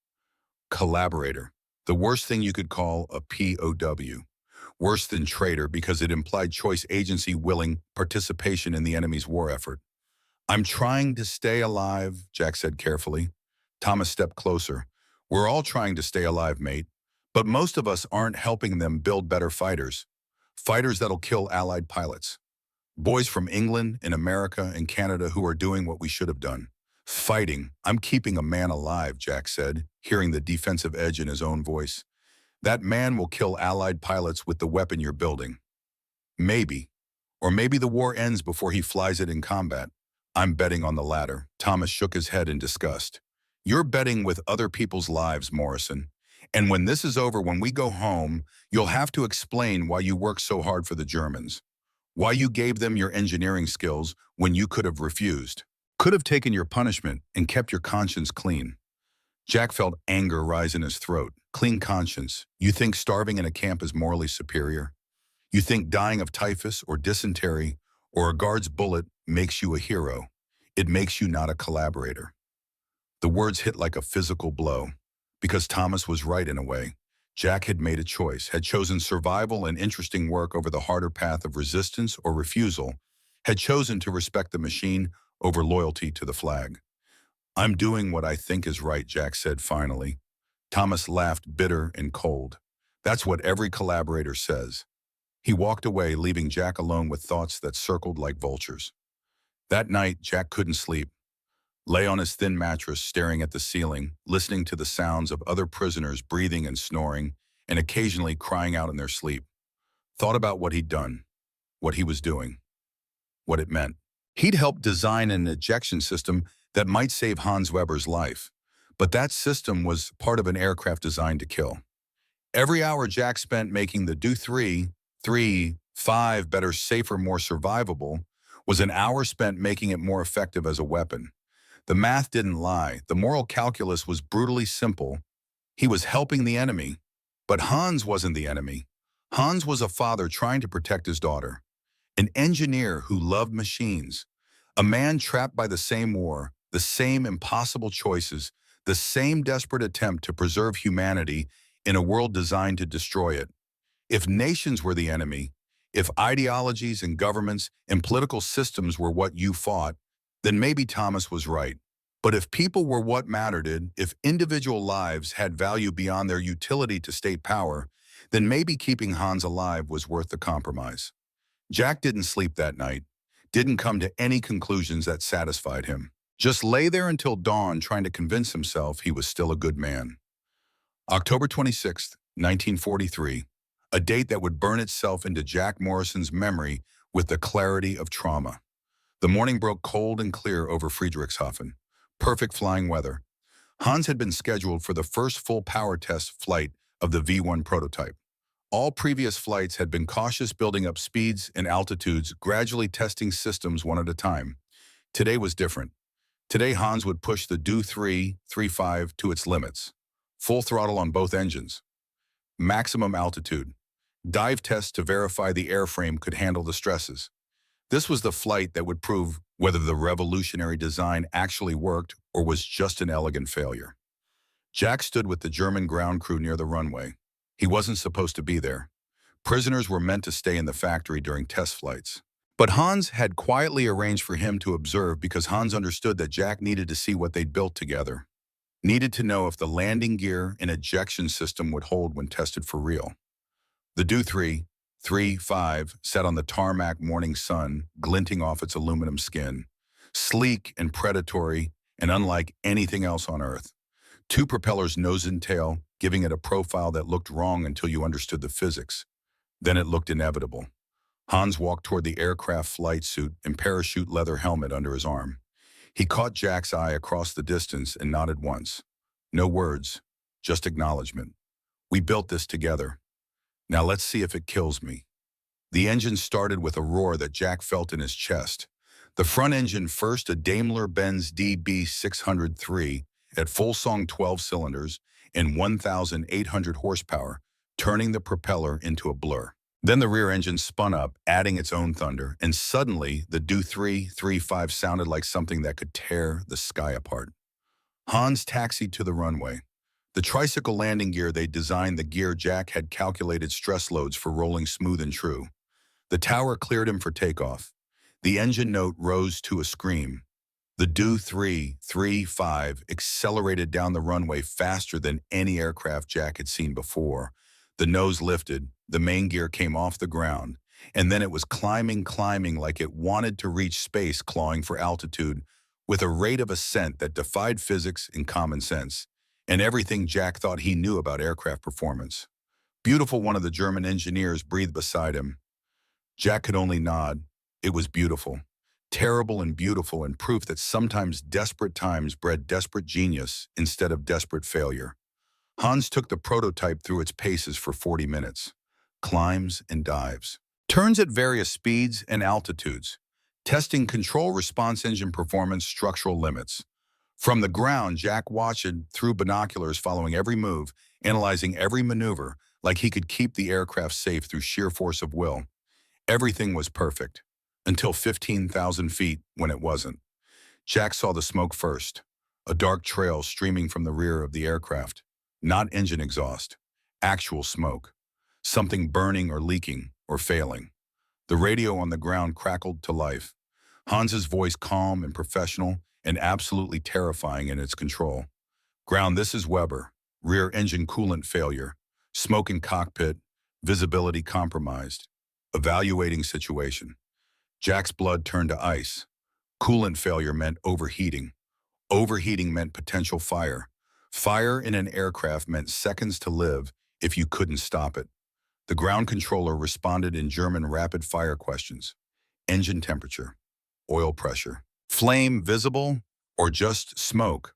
Collaborator. The worst thing you could call a POW. Worse than traitor because it implied choice agency willing participation in the enemy's war effort. "I'm trying to stay alive," Jack said carefully. Thomas stepped closer. "We're all trying to stay alive, mate. But most of us aren't helping them build better fighters. Fighters that'll kill Allied pilots. Boys from England and America and Canada who are doing what we should have done. Fighting. I'm keeping a man alive," Jack said, hearing the defensive edge in his own voice. "That man will kill Allied pilots with the weapon you're building. Maybe. Or maybe the war ends before he flies it in combat. I'm betting on the latter." Thomas shook his head in disgust. "You're betting with other people's lives, Morrison. And when this is over, when we go home, you'll have to explain why you worked so hard for the Germans. Why you gave them your engineering skills when you could have refused. Could have taken your punishment and kept your conscience clean." Jack felt anger rise in his throat. Clean conscience. You think starving in a camp is morally superior? You think dying of typhus or dysentery or a guard's bullet makes you a hero? It makes you not a collaborator. The words hit like a physical blow. Because Thomas was right in a way. Jack had made a choice, had chosen survival and interesting work over the harder path of resistance or refusal, had chosen to respect the machine over loyalty to the flag. "I'm doing what I think is right," Jack said finally. Thomas laughed, bitter and cold. "That's what every collaborator says." He walked away, leaving Jack alone with thoughts that circled like vultures. That night, Jack couldn't sleep. Lay on his thin mattress, staring at the ceiling, listening to the sounds of other prisoners breathing and snoring, and occasionally crying out in their sleep. Thought about what he'd done, what he was doing, what it meant. He'd helped design an ejection system that might save Hans Weber's life, but that system was part of an aircraft designed to kill. Every hour Jack spent making the Do-3-3-5 better, safer, more survivable was an hour spent making it more effective as a weapon. The math didn't lie. The moral calculus was brutally simple. He was helping the enemy, but Hans wasn't the enemy. Hans was a father trying to protect his daughter, an engineer who loved machines, a man trapped by the same war, the same impossible choices, the same desperate attempt to preserve humanity in a world designed to destroy it. If nations were the enemy, if ideologies and governments and political systems were what you fought, then maybe Thomas was right. But if people were what mattered, if individual lives had value beyond their utility to state power, then maybe keeping Hans alive was worth the compromise. Jack didn't sleep that night, didn't come to any conclusions that satisfied him. Just lay there until dawn trying to convince himself he was still a good man. October 26th, 1943, a date that would burn itself into Jack Morrison's memory with the clarity of trauma. The morning broke cold and clear over Friedrichshafen. Perfect flying weather. Hans had been scheduled for the first full power test flight of the V1 prototype. All previous flights had been cautious, building up speeds and altitudes, gradually testing systems one at a time. Today was different. Today, Hans would push the Do-3-3-5 to its limits. Full throttle on both engines. Maximum altitude. Dive tests to verify the airframe could handle the stresses. This was the flight that would prove whether the revolutionary design actually worked or was just an elegant failure? Jack stood with the German ground crew near the runway. He wasn't supposed to be there. Prisoners were meant to stay in the factory during test flights. But Hans had quietly arranged for him to observe because Hans understood that Jack needed to see what they'd built together. Needed to know if the landing gear and ejection system would hold when tested for real. The WWII sat on the tarmac morning sun, glinting off its aluminum skin. Sleek and predatory and unlike anything else on Earth. Two propellers nose and tail, giving it a profile that looked wrong until you understood the physics. Then it looked inevitable. Hans walked toward the aircraft flight suit and parachute leather helmet under his arm. He caught Jack's eye across the distance and nodded once. No words, just acknowledgement. We built this together. Now let's see if it kills me. The engine started with a roar that Jack felt in his chest. The front engine first, a Daimler-Benz DB603 at full song 12 cylinders and 1,800 horsepower, turning the propeller into a blur. Then the rear engine spun up, adding its own thunder, and suddenly the WWII sounded like something that could tear the sky apart. Hans taxied to the runway. The tricycle landing gear they'd designed, the gear Jack had calculated stress loads for rolling smooth and true. The tower cleared him for takeoff. The engine note rose to a scream. The WWII accelerated down the runway faster than any aircraft Jack had seen before. The nose lifted, the main gear came off the ground, and then it was climbing like it wanted to reach space, clawing for altitude, with a rate of ascent that defied physics and common sense, and everything Jack thought he knew about aircraft performance. Beautiful, one of the German engineers breathed beside him. Jack could only nod. It was beautiful. Terrible and beautiful, and proof that sometimes desperate times bred desperate genius instead of desperate failure. Hans took the prototype through its paces for 40 minutes. Climbs and dives. Turns at various speeds and altitudes. Testing control response engine performance structural limits. From the ground, Jack watched through binoculars, following every move, analyzing every maneuver, like he could keep the aircraft safe through sheer force of will. Everything was perfect. Until 15,000 feet, when it wasn't. Jack saw the smoke first. A dark trail streaming from the rear of the aircraft. Not engine exhaust. Actual smoke. Something burning or leaking or failing. The radio on the ground crackled to life. Hans's voice calm and professional and absolutely terrifying in its control. Ground, this is Weber. Rear engine coolant failure. Smoke in cockpit. Visibility compromised. Evaluating situation. Jack's blood turned to ice. Coolant failure meant overheating. Overheating meant potential fire. Fire in an aircraft meant seconds to live if you couldn't stop it. The ground controller responded in German rapid-fire questions. Engine temperature, oil pressure, flame visible, or just smoke?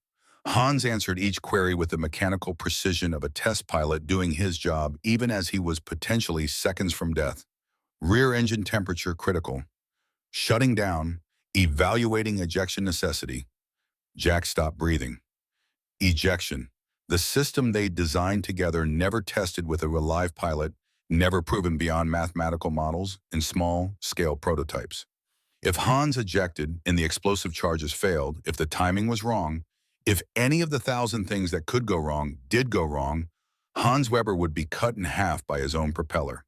Hans answered each query with the mechanical precision of a test pilot doing his job even as he was potentially seconds from death. Rear engine temperature critical. Shutting down, evaluating ejection necessity. Jack stopped breathing. Ejection. The system they designed together, never tested with a live pilot, never proven beyond mathematical models and small-scale prototypes. If Hans ejected and the explosive charges failed, if the timing was wrong, if any of the 1,000 things that could go wrong did go wrong, Hans Weber would be cut in half by his own propeller.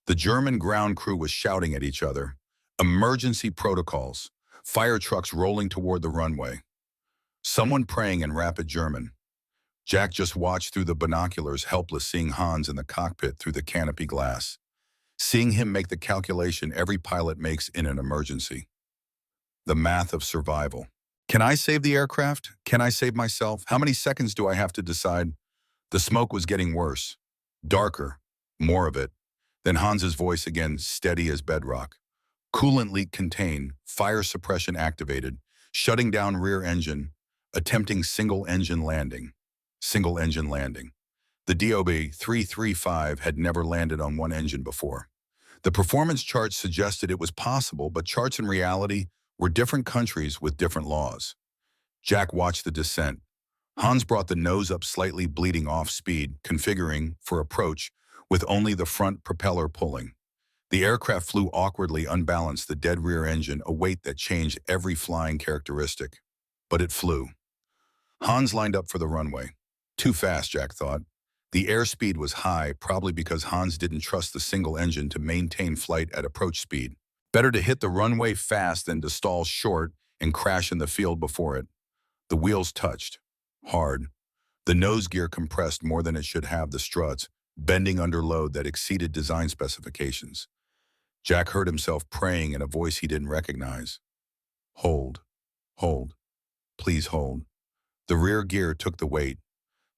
The German ground crew was shouting at each other. Emergency protocols. Fire trucks rolling toward the runway. Someone praying in rapid German. Jack just watched through the binoculars, helpless, seeing Hans in the cockpit through the canopy glass. Seeing him make the calculation every pilot makes in an emergency. The math of survival. Can I save the aircraft? Can I save myself? How many seconds do I have to decide? The smoke was getting worse. Darker. More of it. Then Hans's voice again, steady as bedrock. Coolant leak contained. Fire suppression activated. Shutting down rear engine. Attempting single engine landing. Single engine landing. The WWII had never landed on one engine before. The performance charts suggested it was possible, but charts in reality were different countries with different laws. Jack watched the descent. Hans brought the nose up slightly, bleeding off speed, configuring for approach with only the front propeller pulling. The aircraft flew awkwardly, unbalanced, the dead rear engine, a weight that changed every flying characteristic. But it flew. Hans lined up for the runway. Too fast, Jack thought. The airspeed was high, probably because Hans didn't trust the single engine to maintain flight at approach speed. Better to hit the runway fast than to stall short and crash in the field before it. The wheels touched. Hard. The nose gear compressed more than it should have, the struts, bending under load that exceeded design specifications. Jack heard himself praying in a voice he didn't recognize. Hold. Hold. Please hold. The rear gear took the weight.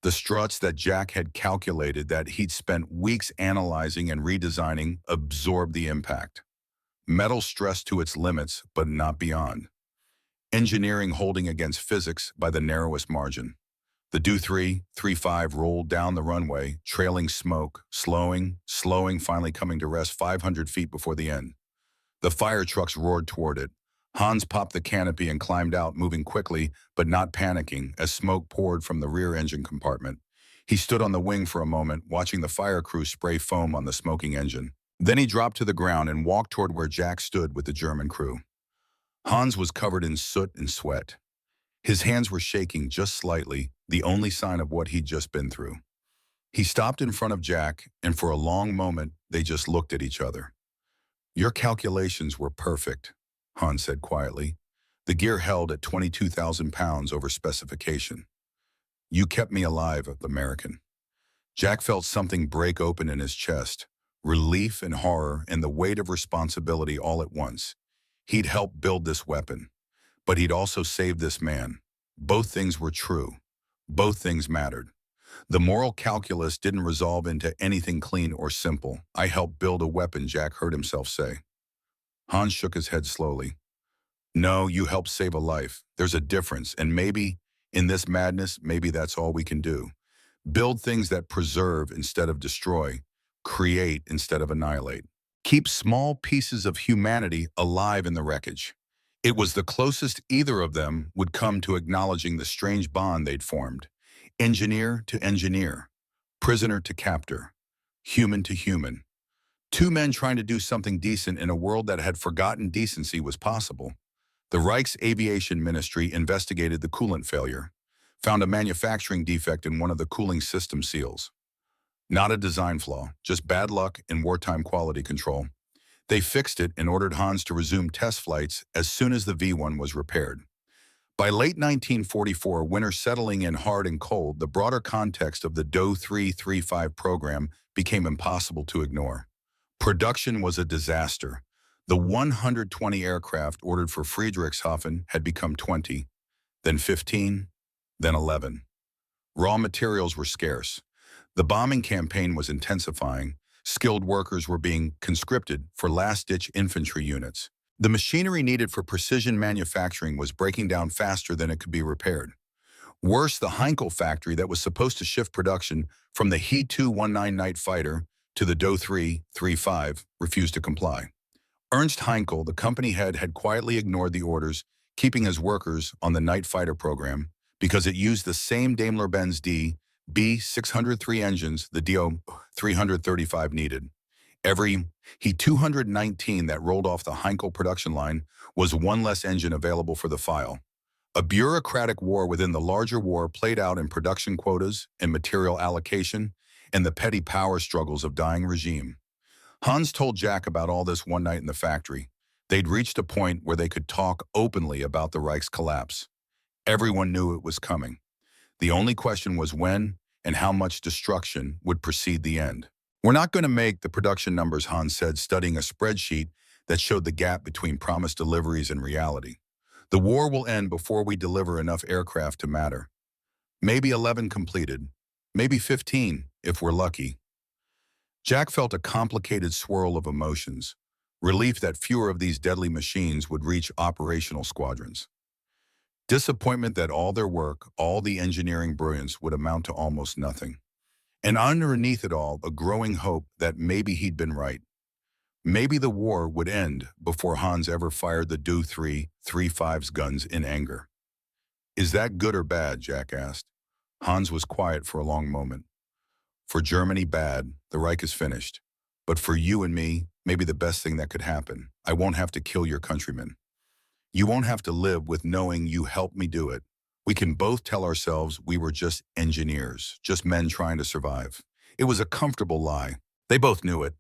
The struts that Jack had calculated, that he'd spent weeks analyzing and redesigning, absorbed the impact. Metal stressed to its limits, but not beyond. Engineering holding against physics by the narrowest margin. The WWII rolled down the runway, trailing smoke, slowing, finally coming to rest 500 feet before the end. The fire trucks roared toward it. Hans popped the canopy and climbed out, moving quickly, but not panicking, as smoke poured from the rear engine compartment. He stood on the wing for a moment, watching the fire crew spray foam on the smoking engine. Then he dropped to the ground and walked toward where Jack stood with the German crew. Hans was covered in soot and sweat. His hands were shaking just slightly, the only sign of what he'd just been through. He stopped in front of Jack, and for a long moment, they just looked at each other. "Your calculations were perfect," Hans said quietly. "The gear held at 22,000 pounds over specification. You kept me alive, American." Jack felt something break open in his chest, relief and horror and the weight of responsibility all at once. He'd helped build this weapon, but he'd also saved this man. Both things were true. Both things mattered. The moral calculus didn't resolve into anything clean or simple. "I helped build a weapon," Jack heard himself say. Hans shook his head slowly. "No, you helped save a life. There's a difference, and maybe, in this madness, maybe that's all we can do. Build things that preserve instead of destroy, create instead of annihilate. Keep small pieces of humanity alive in the wreckage." It was the closest either of them would come to acknowledging the strange bond they'd formed. Engineer to engineer, prisoner to captor, human to human. Two men trying to do something decent in a world that had forgotten decency was possible. The Reich's aviation ministry investigated the coolant failure, found a manufacturing defect in one of the cooling system seals. Not a design flaw, just bad luck in wartime quality control. They fixed it and ordered Hans to resume test flights as soon as the V1 was repaired. By late 1944, winter settling in hard and cold, the broader context of the WWII program became impossible to ignore. Production was a disaster. The 120 aircraft ordered for Friedrichshafen had become 20, then 15, then 11. Raw materials were scarce. The bombing campaign was intensifying. Skilled workers were being conscripted for last-ditch infantry units. The machinery needed for precision manufacturing was breaking down faster than it could be repaired. Worse, the Heinkel factory that was supposed to shift production from the He-219 night fighter to the WWII refused to comply. Ernst Heinkel, the company head, had quietly ignored the orders, keeping his workers on the night fighter program because it used the same Daimler-Benz B603 engines the Do-335 needed. Every He-219 that rolled off the Heinkel production line was one less engine available for the file. A bureaucratic war within the larger war played out in production quotas and material allocation and the petty power struggles of dying regime. Hans told Jack about all this one night in the factory. They'd reached a point where they could talk openly about the Reich's collapse. Everyone knew it was coming. The only question was when and how much destruction would precede the end. "We're not going to make the production numbers," Hans said, studying a spreadsheet that showed the gap between promised deliveries and reality. "The war will end before we deliver enough aircraft to matter. Maybe 11 completed, maybe 15 if we're lucky." Jack felt a complicated swirl of emotions, relief that fewer of these deadly machines would reach operational squadrons. Disappointment that all their work, all the engineering brilliance would amount to almost nothing. And underneath it all, a growing hope that maybe he'd been right. Maybe the war would end before Hans ever fired the Do-335's guns in anger. "Is that good or bad?" Jack asked. Hans was quiet for a long moment. "For Germany, bad. The Reich is finished. But for you and me, maybe the best thing that could happen. I won't have to kill your countrymen. You won't have to live with knowing you helped me do it. We can both tell ourselves we were just engineers, just men trying to survive. It was a comfortable lie. They both knew it.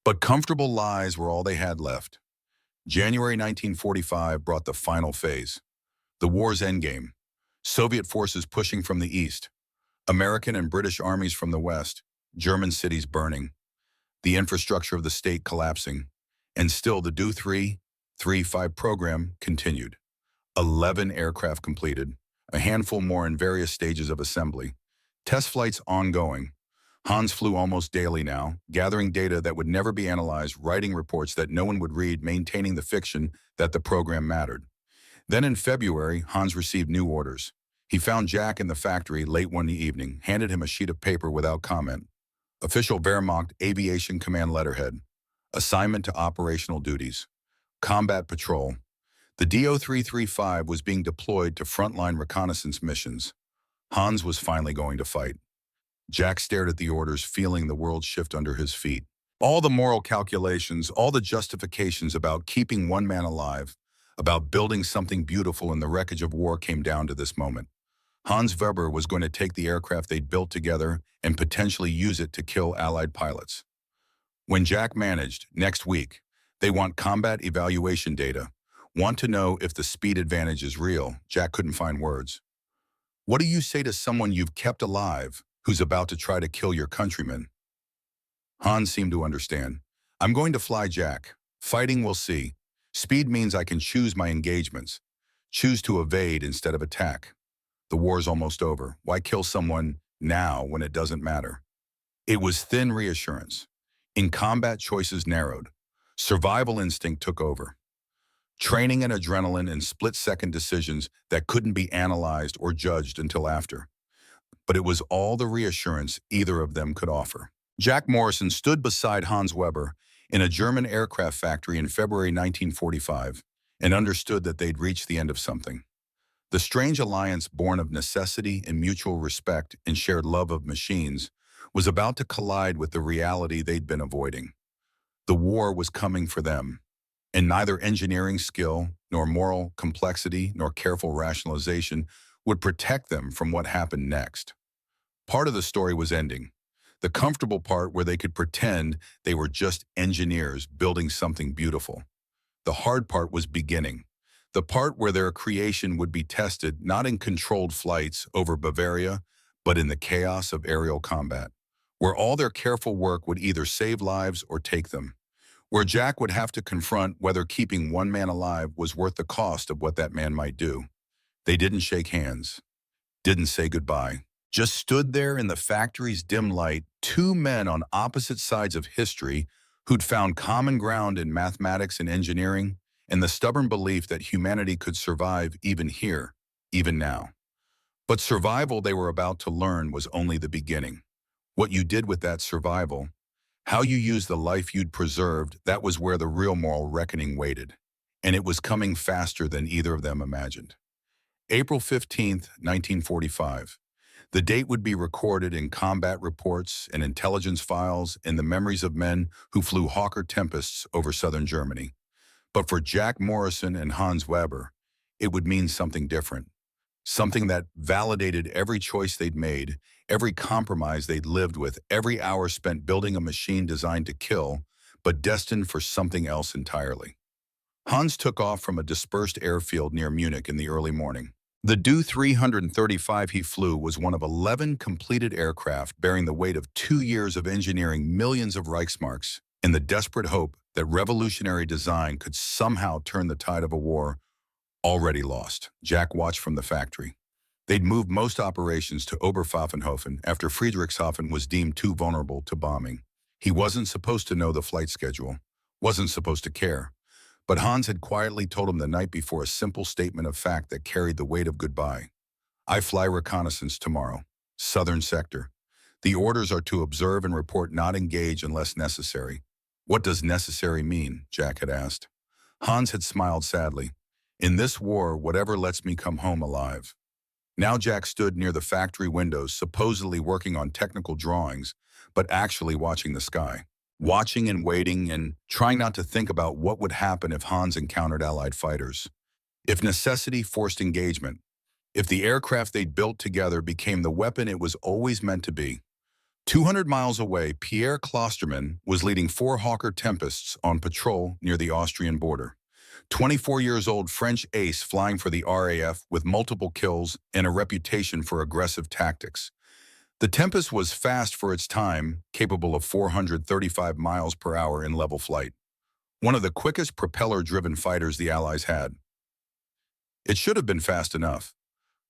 But comfortable lies were all they had left. January 1945 brought the final phase. The war's endgame. Soviet forces pushing from the east. American and British armies from the west. German cities burning. The infrastructure of the state collapsing. And still the WWII program continued. 11 aircraft completed. A handful more in various stages of assembly. Test flights ongoing. Hans flew almost daily now, gathering data that would never be analyzed, writing reports that no one would read, maintaining the fiction that the program mattered. Then in February, Hans received new orders. He found Jack in the factory late one evening, handed him a sheet of paper without comment. Official Wehrmacht Aviation Command letterhead. Assignment to operational duties. Combat patrol. The DO-335 was being deployed to frontline reconnaissance missions. Hans was finally going to fight. Jack stared at the orders, feeling the world shift under his feet. All the moral calculations, all the justifications about keeping one man alive, about building something beautiful in the wreckage of war came down to this moment. Hans Weber was going to take the aircraft they'd built together and potentially use it to kill Allied pilots. When Jack managed, next week, they want combat evaluation data, want to know if the speed advantage is real. Jack couldn't find words. What do you say to someone you've kept alive who's about to try to kill your countrymen? Hans seemed to understand. I'm going to fly, Jack. Fighting, we'll see. Speed means I can choose my engagements. Choose to evade instead of attack. The war's almost over. Why kill someone now when it doesn't matter? It was thin reassurance. In combat, choices narrowed. Survival instinct took over. Training and adrenaline and split-second decisions that couldn't be analyzed or judged until after. But it was all the reassurance either of them could offer. Jack Morrison stood beside Hans Weber in a German aircraft factory in February 1945 and understood that they'd reached the end of something. The strange alliance born of necessity and mutual respect and shared love of machines was about to collide with the reality they'd been avoiding. The war was coming for them, and neither engineering skill, nor moral complexity, nor careful rationalization would protect them from what happened next. Part of the story was ending. The comfortable part where they could pretend they were just engineers building something beautiful. The hard part was beginning. The part where their creation would be tested not in controlled flights over Bavaria, but in the chaos of aerial combat, where all their careful work would either save lives or take them, where Jack would have to confront whether keeping one man alive was worth the cost of what that man might do. They didn't shake hands, didn't say goodbye, just stood there in the factory's dim light, two men on opposite sides of history who'd found common ground in mathematics and engineering and the stubborn belief that humanity could survive even here, even now. But survival, they were about to learn, was only the beginning. What you did with that survival, how you used the life you'd preserved, that was where the real moral reckoning waited. And it was coming faster than either of them imagined. April 15th, 1945. The date would be recorded in combat reports and intelligence files in the memories of men who flew Hawker Tempests over southern Germany. But for Jack Morrison and Hans Weber, it would mean something different. Something that validated every choice they'd made, every compromise they'd lived with, every hour spent building a machine designed to kill, but destined for something else entirely. Hans took off from a dispersed airfield near Munich in the early morning. The Do-335 he flew was one of 11 completed aircraft bearing the weight of 2 years of engineering millions of Reichsmarks in the desperate hope that revolutionary design could somehow turn the tide of a war already lost. Jack watched from the factory. They'd moved most operations to Oberpfaffenhofen after Friedrichshafen was deemed too vulnerable to bombing. He wasn't supposed to know the flight schedule, wasn't supposed to care. But Hans had quietly told him the night before a simple statement of fact that carried the weight of goodbye. I fly reconnaissance tomorrow. Southern sector. The orders are to observe and report, not engage unless necessary. What does necessary mean? Jack had asked. Hans had smiled sadly. In this war, whatever lets me come home alive. Now Jack stood near the factory windows, supposedly working on technical drawings, but actually watching the sky. Watching and waiting and trying not to think about what would happen if Hans encountered Allied fighters. If necessity forced engagement, If the aircraft they'd built together became the weapon it was always meant to be. 200 miles away, Pierre Klosterman was leading 4 Hawker Tempests on patrol near the Austrian border. 24 years old French ace flying for the RAF with multiple kills and a reputation for aggressive tactics. The Tempest was fast for its time, capable of 435 miles per hour in level flight. One of the quickest propeller-driven fighters the Allies had. It should have been fast enough.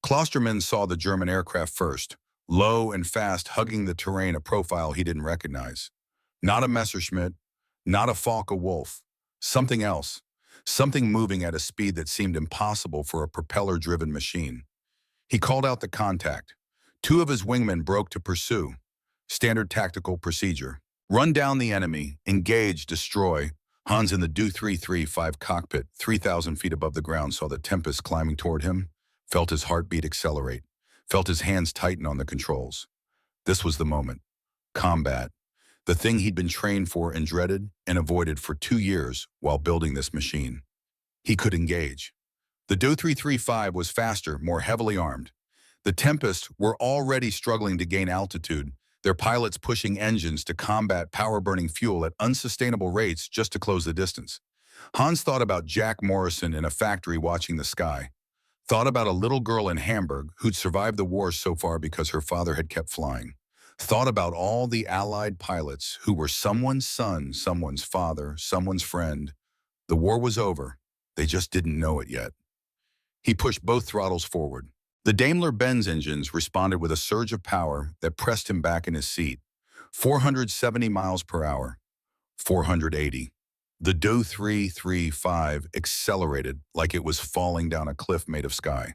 Klosterman saw the German aircraft first, low and fast, hugging the terrain, a profile he didn't recognize. Not a Messerschmitt, not a Focke-Wulf, something else, something moving at a speed that seemed impossible for a propeller-driven machine. He called out the contact. 2 of his wingmen broke to pursue. Standard tactical procedure. Run down the enemy, engage, destroy. Hans in the WWII cockpit, 3,000 feet above the ground, saw the Tempest climbing toward him, felt his heartbeat accelerate, felt his hands tighten on the controls. This was the moment. Combat. The thing he'd been trained for and dreaded and avoided for 2 years while building this machine. He could engage. The WWII was faster, more heavily armed. The Tempests were already struggling to gain altitude, their pilots pushing engines to combat power-burning fuel at unsustainable rates just to close the distance. Hans thought about Jack Morrison in a factory watching the sky. Thought about a little girl in Hamburg who'd survived the war so far because her father had kept flying. Thought about all the Allied pilots who were someone's son, someone's father, someone's friend. The war was over. They just didn't know it yet. He pushed both throttles forward. The Daimler-Benz engines responded with a surge of power that pressed him back in his seat. 470 miles per hour. 480. The WWII accelerated like it was falling down a cliff made of sky.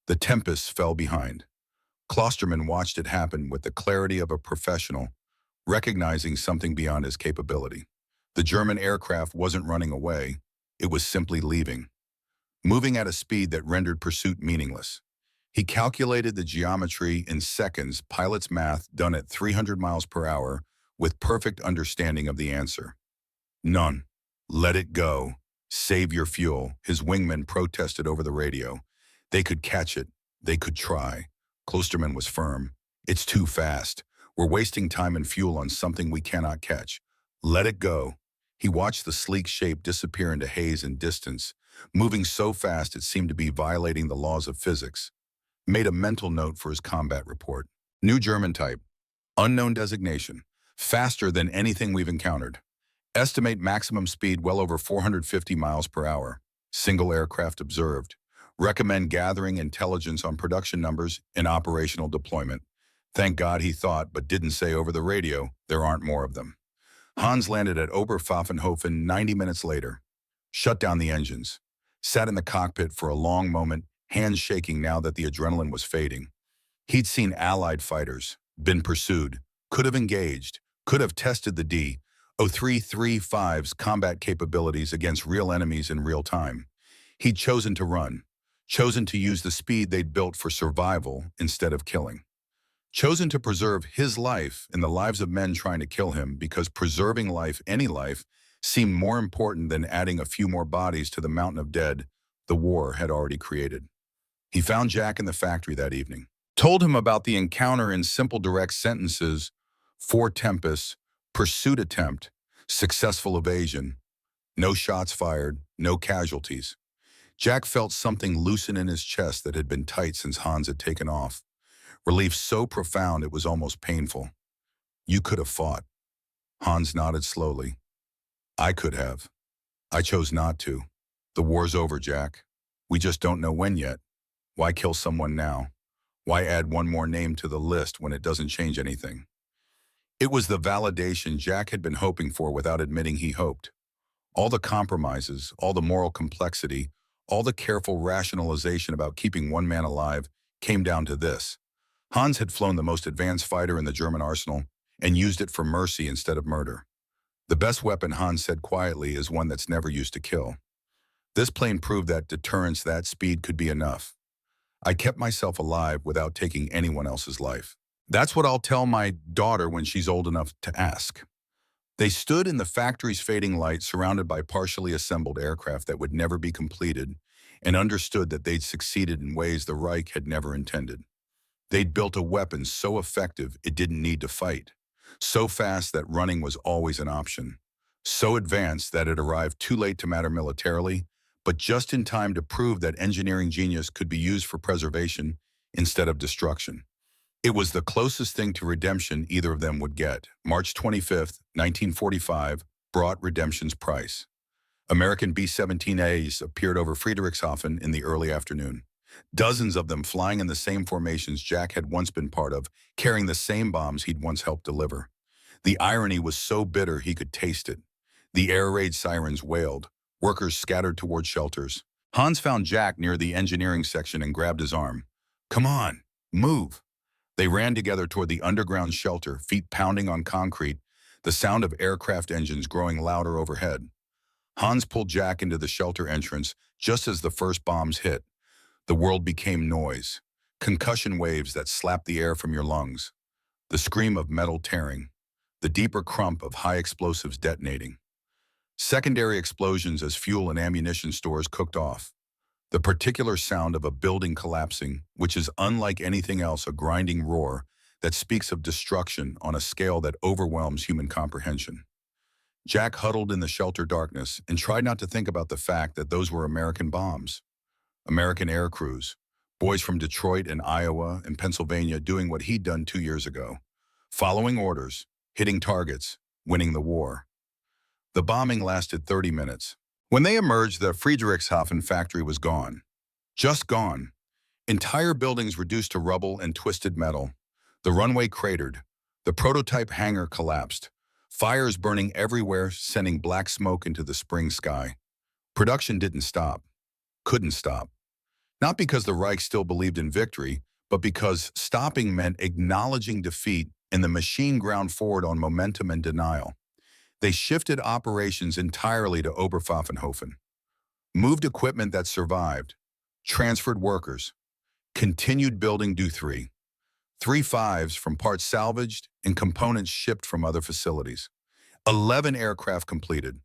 The Tempest fell behind. Klosterman watched it happen with the clarity of a professional, recognizing something beyond his capability. The German aircraft wasn't running away. It was simply leaving, moving at a speed that rendered pursuit meaningless. He calculated the geometry in seconds, pilot's math done at 300 miles per hour, with perfect understanding of the answer. None. Let it go. Save your fuel, his wingmen protested over the radio. They could catch it. They could try. Klosterman was firm. It's too fast. We're wasting time and fuel on something we cannot catch. Let it go. He watched the sleek shape disappear into haze and distance, moving so fast it seemed to be violating the laws of physics. Made a mental note for his combat report. New German type. Unknown designation. Faster than anything we've encountered. Estimate maximum speed well over 450 miles per hour. Single aircraft observed. Recommend gathering intelligence on production numbers and operational deployment. Thank God, he thought, but didn't say over the radio, there aren't more of them. Hans landed at Oberpfaffenhofen 90 minutes later. Shut down the engines. Sat in the cockpit for a long moment, hands shaking now that the adrenaline was fading. He'd seen Allied fighters, been pursued, could have engaged, could have tested the WWII's combat capabilities against real enemies in real time. He'd chosen to run, chosen to use the speed they'd built for survival instead of killing. Chosen to preserve his life and the lives of men trying to kill him because preserving life, any life, seemed more important than adding a few more bodies to the mountain of dead the war had already created. He found Jack in the factory that evening, told him about the encounter in simple direct sentences: 4 Tempests, pursuit attempt, successful evasion, no shots fired, no casualties. Jack felt something loosen in his chest that had been tight since Hans had taken off. Relief so profound it was almost painful. You could have fought. Hans nodded slowly. I could have. I chose not to. The war's over, Jack. We just don't know when yet. Why kill someone now? Why add one more name to the list when it doesn't change anything? It was the validation Jack had been hoping for without admitting he hoped. All the compromises, all the moral complexity, all the careful rationalization about keeping one man alive came down to this. Hans had flown the most advanced fighter in the German arsenal and used it for mercy instead of murder. The best weapon, Hans said quietly, is one that's never used to kill. This plane proved that deterrence, that speed could be enough. I kept myself alive without taking anyone else's life. That's what I'll tell my daughter when she's old enough to ask. They stood in the factory's fading light, surrounded by partially assembled aircraft that would never be completed, and understood that they'd succeeded in ways the Reich had never intended. They'd built a weapon so effective it didn't need to fight, so fast that running was always an option, so advanced that it arrived too late to matter militarily, but just in time to prove that engineering genius could be used for preservation instead of destruction. It was the closest thing to redemption either of them would get. March 25, 1945, brought redemption's price. American B-17As appeared over Friedrichshafen in the early afternoon. Dozens of them flying in the same formations Jack had once been part of, carrying the same bombs he'd once helped deliver. The irony was so bitter he could taste it. The air raid sirens wailed. Workers scattered toward shelters. Hans found Jack near the engineering section and grabbed his arm. "Come on, move." They ran together toward the underground shelter, feet pounding on concrete, the sound of aircraft engines growing louder overhead. Hans pulled Jack into the shelter entrance just as the first bombs hit. The world became noise, concussion waves that slapped the air from your lungs, the scream of metal tearing, the deeper crump of high explosives detonating. Secondary explosions as fuel and ammunition stores cooked off. The particular sound of a building collapsing, which is unlike anything else, a grinding roar that speaks of destruction on a scale that overwhelms human comprehension. Jack huddled in the shelter darkness and tried not to think about the fact that those were American bombs. American air crews, boys from Detroit and Iowa and Pennsylvania doing what he'd done 2 years ago, following orders, hitting targets, winning the war. The bombing lasted 30 minutes. When they emerged, the Friedrichshafen factory was gone. Just gone. Entire buildings reduced to rubble and twisted metal. The runway cratered. The prototype hangar collapsed. Fires burning everywhere, sending black smoke into the spring sky. Production didn't stop. Couldn't stop. Not because the Reich still believed in victory, but because stopping meant acknowledging defeat, and the machine ground forward on momentum and denial. They shifted operations entirely to Oberpfaffenhofen, moved equipment that survived, transferred workers, continued building Do-3, 3.5s from parts salvaged and components shipped from other facilities. 11 aircraft completed,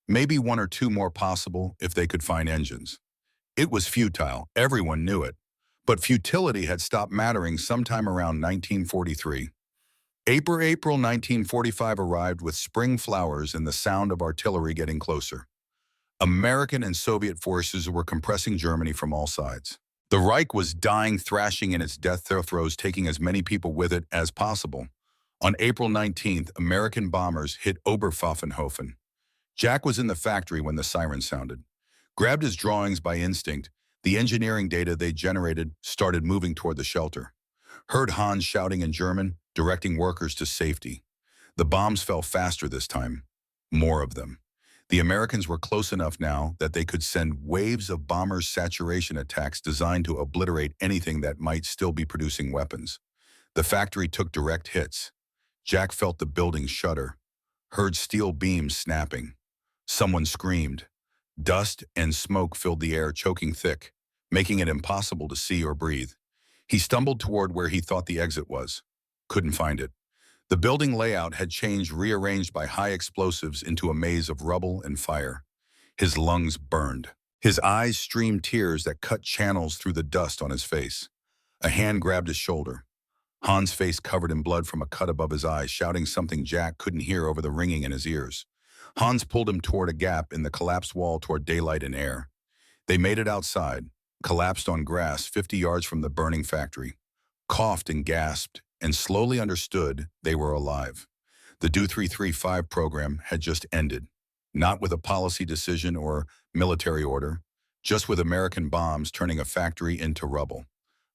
maybe 1 or 2 more possible if they could find engines. It was futile, everyone knew it, but futility had stopped mattering sometime around 1943. April 1945 arrived with spring flowers and the sound of artillery getting closer. American and Soviet forces were compressing Germany from all sides. The Reich was dying, thrashing in its death throes, taking as many people with it as possible. On April 19th, American bombers hit Oberpfaffenhofen. Jack was in the factory when the siren sounded. Grabbed his drawings by instinct, the engineering data they generated started moving toward the shelter. Heard Hans shouting in German, directing workers to safety. The bombs fell faster this time. More of them. The Americans were close enough now that they could send waves of bombers' saturation attacks designed to obliterate anything that might still be producing weapons. The factory took direct hits. Jack felt the building shudder, heard steel beams snapping. Someone screamed. Dust and smoke filled the air, choking thick, making it impossible to see or breathe. He stumbled toward where he thought the exit was. Couldn't find it. The building layout had changed, rearranged by high explosives into a maze of rubble and fire. His lungs burned. His eyes streamed tears that cut channels through the dust on his face. A hand grabbed his shoulder. Hans' face covered in blood from a cut above his eyes, shouting something Jack couldn't hear over the ringing in his ears. Hans pulled him toward a gap in the collapsed wall toward daylight and air. They made it outside, collapsed on grass 50 yards from the burning factory, coughed and gasped, and slowly understood they were alive. The Do-335 program had just ended, not with a policy decision or military order, just with American bombs turning a factory into rubble.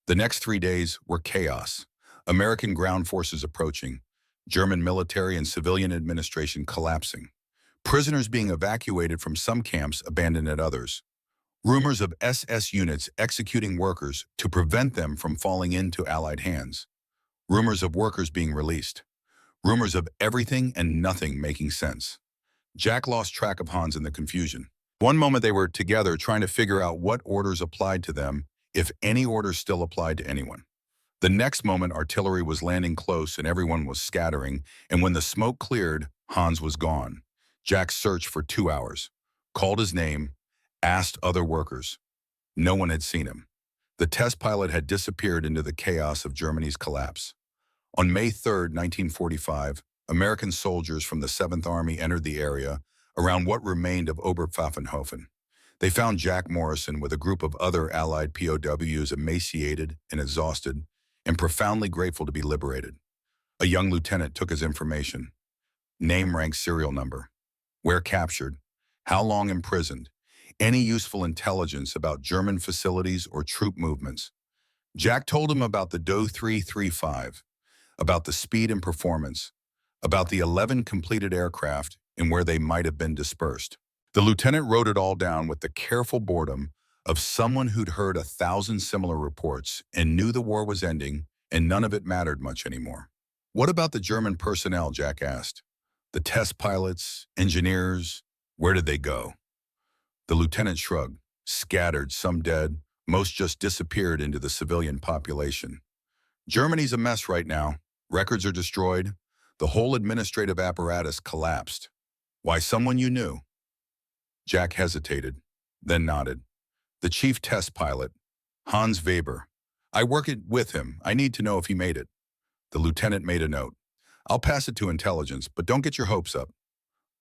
The next 3 days were chaos. American ground forces approaching, German military and civilian administration collapsing, prisoners being evacuated from some camps, abandoned at others, rumors of SS units executing workers to prevent them from falling into Allied hands, rumors of workers being released, rumors of everything and nothing making sense. Jack lost track of Hans in the confusion. One moment they were together trying to figure out what orders applied to them, if any orders still applied to anyone. The next moment, artillery was landing close and everyone was scattering, and when the smoke cleared, Hans was gone. Jack searched for 2 hours, called his name, asked other workers. No one had seen him. The test pilot had disappeared into the chaos of Germany's collapse. On May 3rd, 1945, American soldiers from the 7th Army entered the area around what remained of Oberpfaffenhofen. They found Jack Morrison with a group of other Allied POWs emaciated and exhausted and profoundly grateful to be liberated. A young lieutenant took his information: name, rank, serial number, where captured, how long imprisoned, any useful intelligence about German facilities or troop movements. Jack told him about the WWII, about the speed and performance, about the 11 completed aircraft and where they might have been dispersed. The lieutenant wrote it all down with the careful boredom of someone who'd heard 1,000 similar reports and knew the war was ending and none of it mattered much anymore. What about the German personnel, Jack asked. The test pilots, engineers, where did they go? The lieutenant shrugged. Scattered, some dead, most just disappeared into the civilian population. Germany's a mess right now. Records are destroyed. The whole administrative apparatus collapsed. Why, someone you knew? Jack hesitated, then nodded. The chief test pilot, Hans Weber. I work with him. I need to know if he made it. The lieutenant made a note. I'll pass it to intelligence, but don't get your hopes up.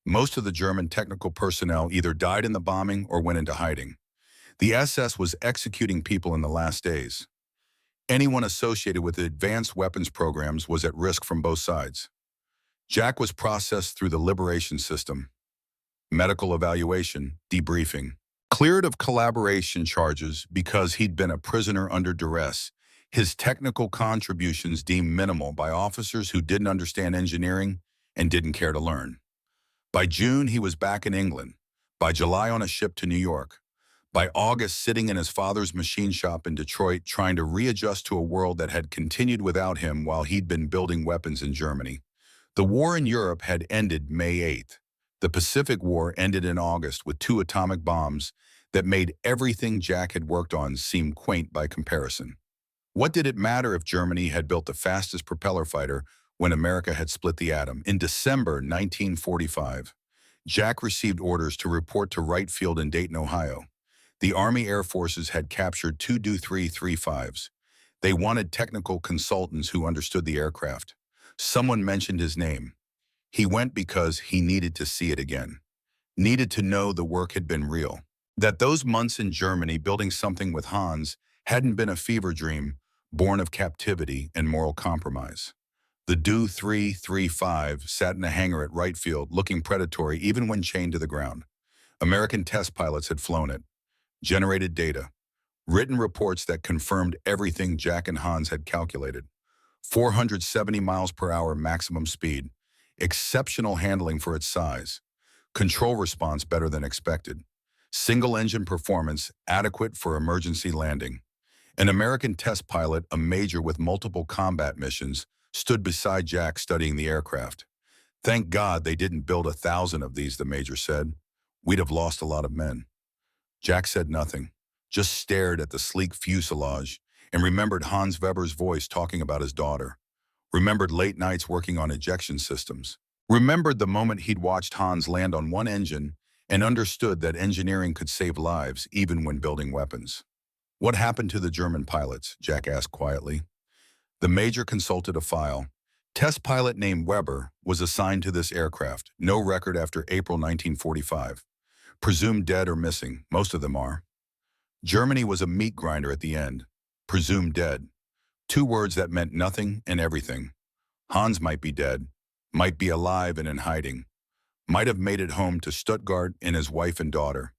Most of the German technical personnel either died in the bombing or went into hiding. The SS was executing people in the last days. Anyone associated with the advanced weapons programs was at risk from both sides. Jack was processed through the liberation system. Medical evaluation, debriefing. Cleared of collaboration charges because he'd been a prisoner under duress. His technical contributions deemed minimal by officers who didn't understand engineering and didn't care to learn. By June, he was back in England. By July, on a ship to New York. By August, sitting in his father's machine shop in Detroit, trying to readjust to a world that had continued without him while he'd been building weapons in Germany. The war in Europe had ended May 8th. The Pacific War ended in August with 2 atomic bombs that made everything Jack had worked on seem quaint by comparison. What did it matter if Germany had built the fastest propeller fighter when America had split the atom? In December 1945, Jack received orders to report to Wright Field in Dayton, Ohio. The Army Air Forces had captured 2 Do-335s. They wanted technical consultants who understood the aircraft. Someone mentioned his name. He went because he needed to see it again. Needed to know the work had been real. That those months in Germany building something with Hans hadn't been a fever dream, born of captivity and moral compromise. The Do-335 sat in a hangar at Wright Field, looking predatory even when chained to the ground. American test pilots had flown it. Generated data. Written reports that confirmed everything Jack and Hans had calculated. 470 miles per hour maximum speed. Exceptional handling for its size. Control response better than expected. Single engine performance adequate for emergency landing. An American test pilot, a major with multiple combat missions, stood beside Jack studying the aircraft. Thank God they didn't build 1,000 of these, the major said. We'd have lost a lot of men. Jack said nothing, just stared at the sleek fuselage and remembered Hans Weber's voice talking about his daughter. Remembered late nights working on ejection systems. Remembered the moment he'd watched Hans land on one engine and understood that engineering could save lives even when building weapons. What happened to the German pilots? Jack asked quietly. The major consulted a file. Test pilot named Weber was assigned to this aircraft. No record after April 1945. Presumed dead or missing. Most of them are. Germany was a meat grinder at the end. Presumed dead. 2 words that meant nothing and everything. Hans might be dead, might be alive and in hiding, might have made it home to Stuttgart and his wife and daughter,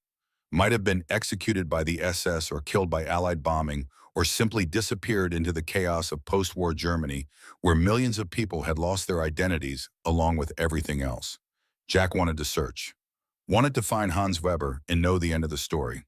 might have been executed by the SS or killed by Allied bombing, or simply disappeared into the chaos of post-war Germany, where millions of people had lost their identities along with everything else. Jack wanted to search, wanted to find Hans Weber and know the end of the story.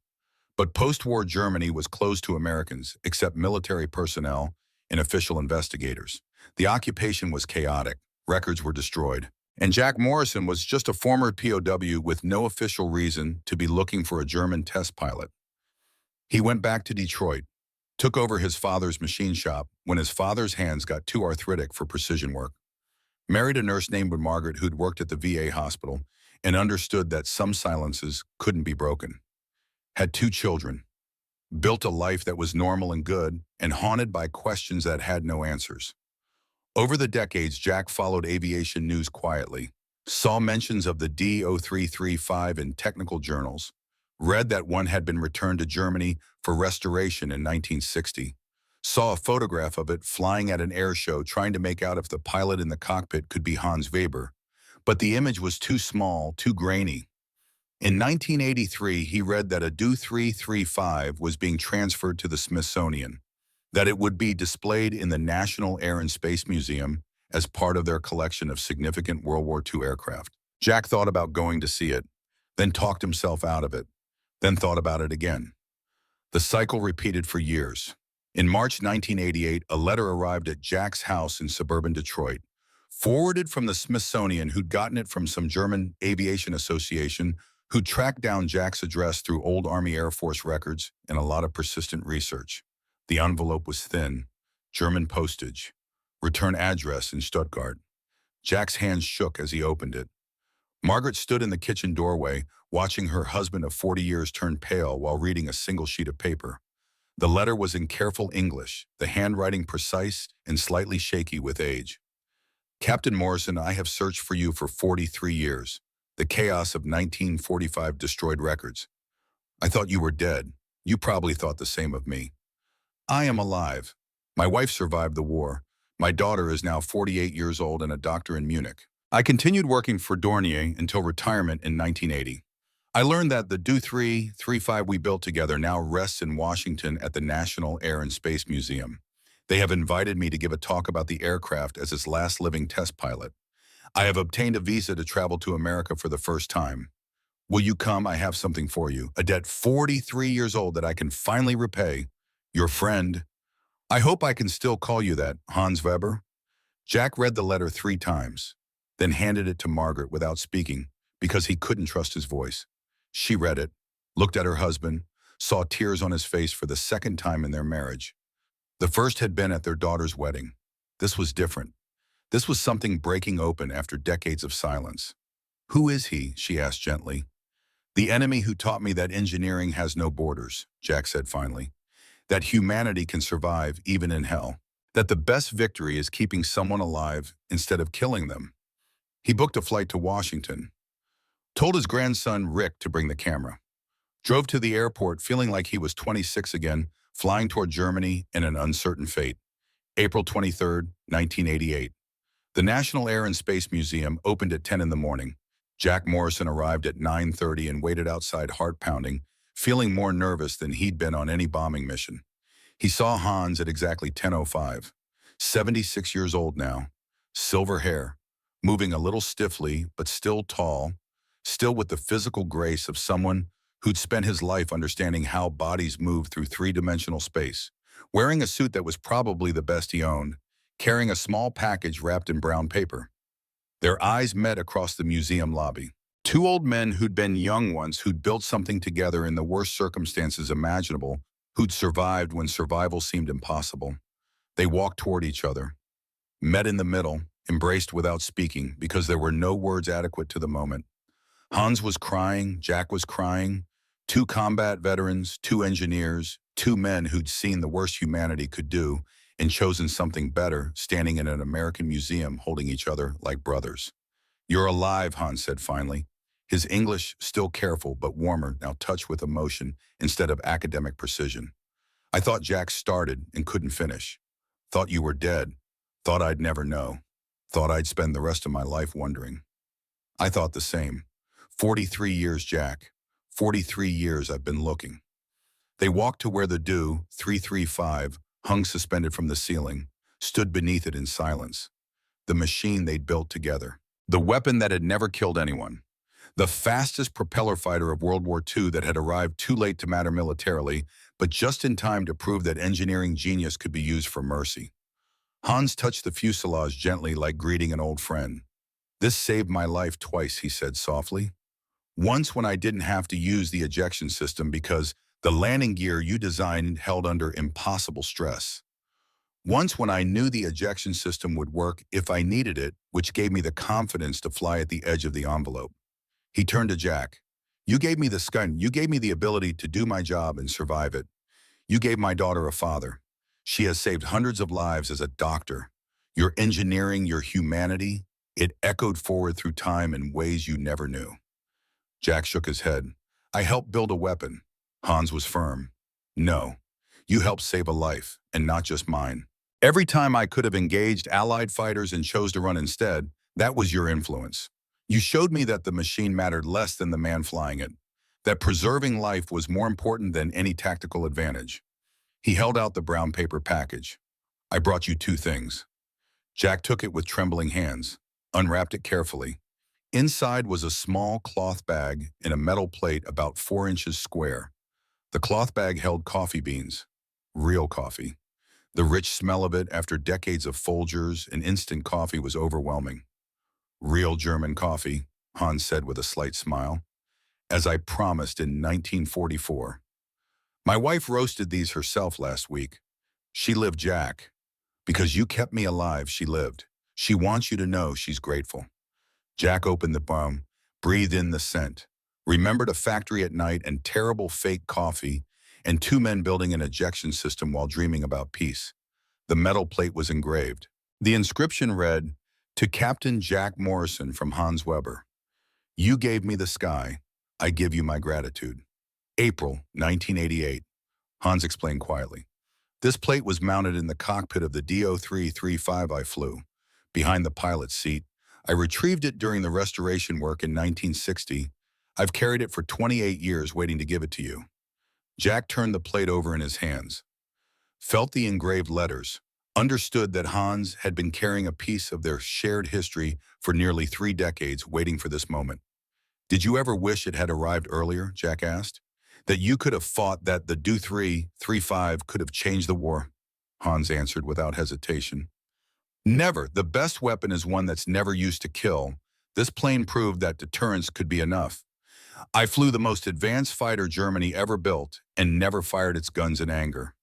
But post-war Germany was closed to Americans, except military personnel and official investigators. The occupation was chaotic, records were destroyed, and Jack Morrison was just a former POW with no official reason to be looking for a German test pilot. He went back to Detroit, took over his father's machine shop when his father's hands got too arthritic for precision work. Married a nurse named Margaret who'd worked at the VA hospital and understood that some silences couldn't be broken. Had 2 children. built a life that was normal and good, and haunted by questions that had no answers. Over the decades, Jack followed aviation news quietly, saw mentions of the D0335 in technical journals, read that one had been returned to Germany for restoration in 1960, saw a photograph of it flying at an air show trying to make out if the pilot in the cockpit could be Hans Weber, but the image was too small, too grainy. In 1983, he read that a Do-335 was being transferred to the Smithsonian, that it would be displayed in the National Air and Space Museum as part of their collection of significant World War II aircraft. Jack thought about going to see it, then talked himself out of it, then thought about it again. The cycle repeated for years. In March 1988, a letter arrived at Jack's house in suburban Detroit, forwarded from the Smithsonian, who'd gotten it from some German aviation association who tracked down Jack's address through old Army Air Force records and a lot of persistent research. The envelope was thin, German postage, return address in Stuttgart. Jack's hands shook as he opened it. Margaret stood in the kitchen doorway, watching her husband of 40 years turn pale while reading a single sheet of paper. The letter was in careful English, the handwriting precise and slightly shaky with age. Captain Morrison, I have searched for you for 43 years. The chaos of 1945 destroyed records. I thought you were dead. You probably thought the same of me. I am alive. My wife survived the war. My daughter is now 48 years old and a doctor in Munich. I continued working for Dornier until retirement in 1980. I learned that the Do-335 we built together now rests in Washington at the National Air and Space Museum. They have invited me to give a talk about the aircraft as its last living test pilot. I have obtained a visa to travel to America for the first time. Will you come? I have something for you. A debt 43 years old that I can finally repay. Your friend. I hope I can still call you that, Hans Weber. Jack read the letter 3 times, then handed it to Margaret without speaking because he couldn't trust his voice. She read it, looked at her husband, saw tears on his face for the second time in their marriage. The first had been at their daughter's wedding. This was different. This was something breaking open after decades of silence. Who is he? She asked gently. The enemy who taught me that engineering has no borders, Jack said finally. That humanity can survive even in hell. That the best victory is keeping someone alive instead of killing them. He booked a flight to Washington, told his grandson Rick to bring the camera, drove to the airport feeling like he was 26 again, flying toward Germany in an uncertain fate. April 23, 1988. The National Air and Space Museum opened at 10 in the morning. Jack Morrison arrived at 9:30 and waited outside, heart pounding, feeling more nervous than he'd been on any bombing mission. He saw Hans at exactly 10:05, 76 years old now, silver hair, moving a little stiffly but still tall, still with the physical grace of someone who'd spent his life understanding how bodies move through 3-dimensional space, wearing a suit that was probably the best he owned, carrying a small package wrapped in brown paper. Their eyes met across the museum lobby. 2 old men who'd been young once, who'd built something together in the worst circumstances imaginable, who'd survived when survival seemed impossible. They walked toward each other, met in the middle, embraced without speaking because there were no words adequate to the moment. Hans was crying, Jack was crying. 2 combat veterans, 2 engineers, 2 men who'd seen the worst humanity could do and chosen something better, standing in an American museum holding each other like brothers. You're alive, Hans said finally, his English still careful but warmer, now touched with emotion instead of academic precision. I thought Jack started and couldn't finish. Thought you were dead. Thought I'd never know. Thought I'd spend the rest of my life wondering. I thought the same. 43 years, Jack. 43 years I've been looking. They walked to where the Do-335 hung suspended from the ceiling, stood beneath it in silence. The machine they'd built together. The weapon that had never killed anyone. The fastest propeller fighter of World War II that had arrived too late to matter militarily, but just in time to prove that engineering genius could be used for mercy. Hans touched the fuselage gently like greeting an old friend. This saved my life twice, he said softly. Once when I didn't have to use the ejection system because the landing gear you designed held under impossible stress. Once when I knew the ejection system would work if I needed it, which gave me the confidence to fly at the edge of the envelope. He turned to Jack. You gave me the gun. You gave me the ability to do my job and survive it. You gave my daughter a father. She has saved hundreds of lives as a doctor. Your engineering, your humanity, it echoed forward through time in ways you never knew. Jack shook his head. I helped build a weapon. Hans was firm. No, you helped save a life, and not just mine. Every time I could have engaged Allied fighters and chose to run instead, that was your influence. You showed me that the machine mattered less than the man flying it, that preserving life was more important than any tactical advantage. He held out the brown paper package. I brought you two things. Jack took it with trembling hands, unwrapped it carefully. Inside was a small cloth bag in a metal plate about 4 inches square. The cloth bag held coffee beans, real coffee. The rich smell of it after decades of Folgers and instant coffee was overwhelming. Real German coffee, Hans said with a slight smile, as I promised in 1944. My wife roasted these herself last week. She lived, Jack. Because you kept me alive, she lived. She wants you to know she's grateful. Jack opened the bomb, breathed in the scent, remembered a factory at night and terrible fake coffee, and 2 men building an ejection system while dreaming about peace. The metal plate was engraved. The inscription read, "To Captain Jack Morrison from Hans Weber. You gave me the sky. I give you my gratitude." April 1988, Hans explained quietly. This plate was mounted in the cockpit of the WWII I flew, behind the pilot's seat. I retrieved it during the restoration work in 1960. I've carried it for 28 years waiting to give it to you. Jack turned the plate over in his hands, felt the engraved letters, understood that Hans had been carrying a piece of their shared history for nearly 3 decades waiting for this moment. Did you ever wish it had arrived earlier, Jack asked? That you could have fought, that the WWII could have changed the war? Hans answered without hesitation. Never. The best weapon is one that's never used to kill. This plane proved that deterrence could be enough. I flew the most advanced fighter Germany ever built and never fired its guns in anger.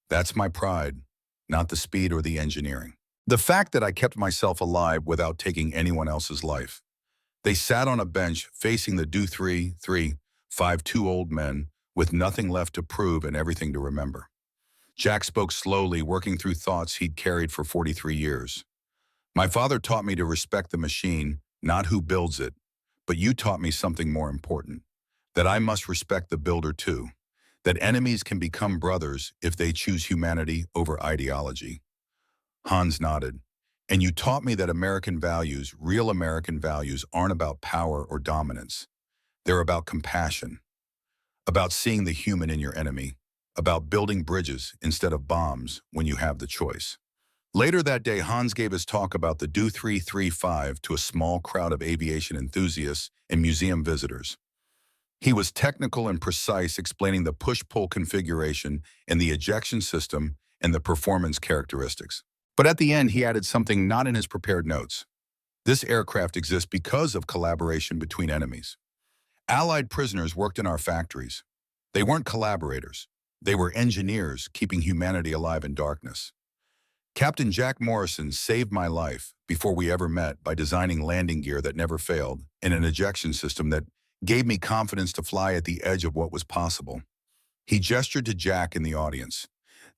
That's my pride, not the speed or the engineering. The fact that I kept myself alive without taking anyone else's life. They sat on a bench facing the WWII, 2 old men with nothing left to prove and everything to remember. Jack spoke slowly, working through thoughts he'd carried for 43 years. My father taught me to respect the machine, not who builds it, but you taught me something more important, that I must respect the builder too, that enemies can become brothers if they choose humanity over ideology. Hans nodded. And you taught me that American values, real American values, aren't about power or dominance. They're about compassion, about seeing the human in your enemy, about building bridges instead of bombs when you have the choice. Later that day, Hans gave his talk about the WWII to a small crowd of aviation enthusiasts and museum visitors. He was technical and precise, explaining the push-pull configuration and the ejection system and the performance characteristics. But at the end, he added something not in his prepared notes. This aircraft exists because of collaboration between enemies. Allied prisoners worked in our factories. They weren't collaborators. They were engineers keeping humanity alive in darkness. Captain Jack Morrison saved my life before we ever met by designing landing gear that never failed and an ejection system that gave me confidence to fly at the edge of what was possible. He gestured to Jack in the audience.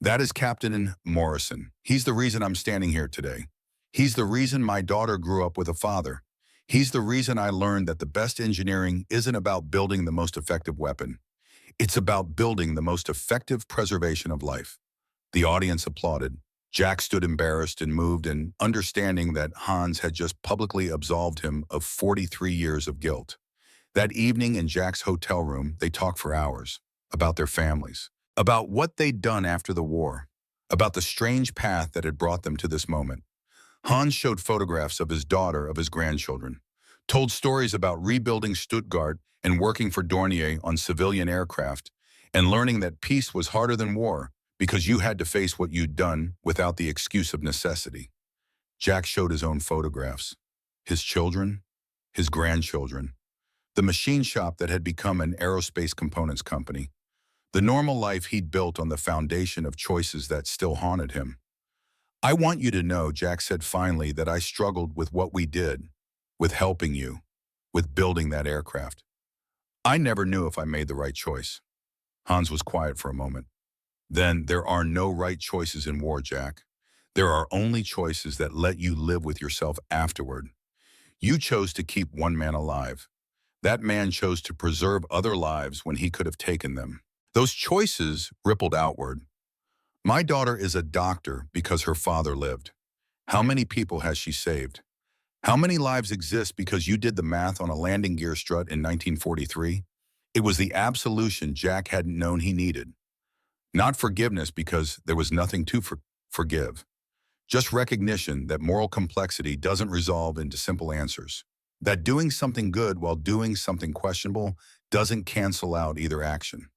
That is Captain Morrison. He's the reason I'm standing here today. He's the reason my daughter grew up with a father. He's the reason I learned that the best engineering isn't about building the most effective weapon. It's about building the most effective preservation of life. The audience applauded. Jack stood embarrassed and moved, and understanding that Hans had just publicly absolved him of 43 years of guilt. That evening in Jack's hotel room, they talked for hours about their families, about what they'd done after the war, about the strange path that had brought them to this moment. Hans showed photographs of his daughter, of his grandchildren, told stories about rebuilding Stuttgart and working for Dornier on civilian aircraft, and learning that peace was harder than war because you had to face what you'd done without the excuse of necessity. Jack showed his own photographs, his children, his grandchildren, the machine shop that had become an aerospace components company, the normal life he'd built on the foundation of choices that still haunted him. I want you to know, Jack said finally, that I struggled with what we did, with helping you, with building that aircraft. I never knew if I made the right choice. Hans was quiet for a moment. Then there are no right choices in war, Jack. There are only choices that let you live with yourself afterward. You chose to keep one man alive. That man chose to preserve other lives when he could have taken them. Those choices rippled outward. My daughter is a doctor because her father lived. How many people has she saved? How many lives exist because you did the math on a landing gear strut in 1943? It was the absolution Jack hadn't known he needed. Not forgiveness because there was nothing to forgive. Just recognition that moral complexity doesn't resolve into simple answers. That doing something good while doing something questionable doesn't cancel out either action.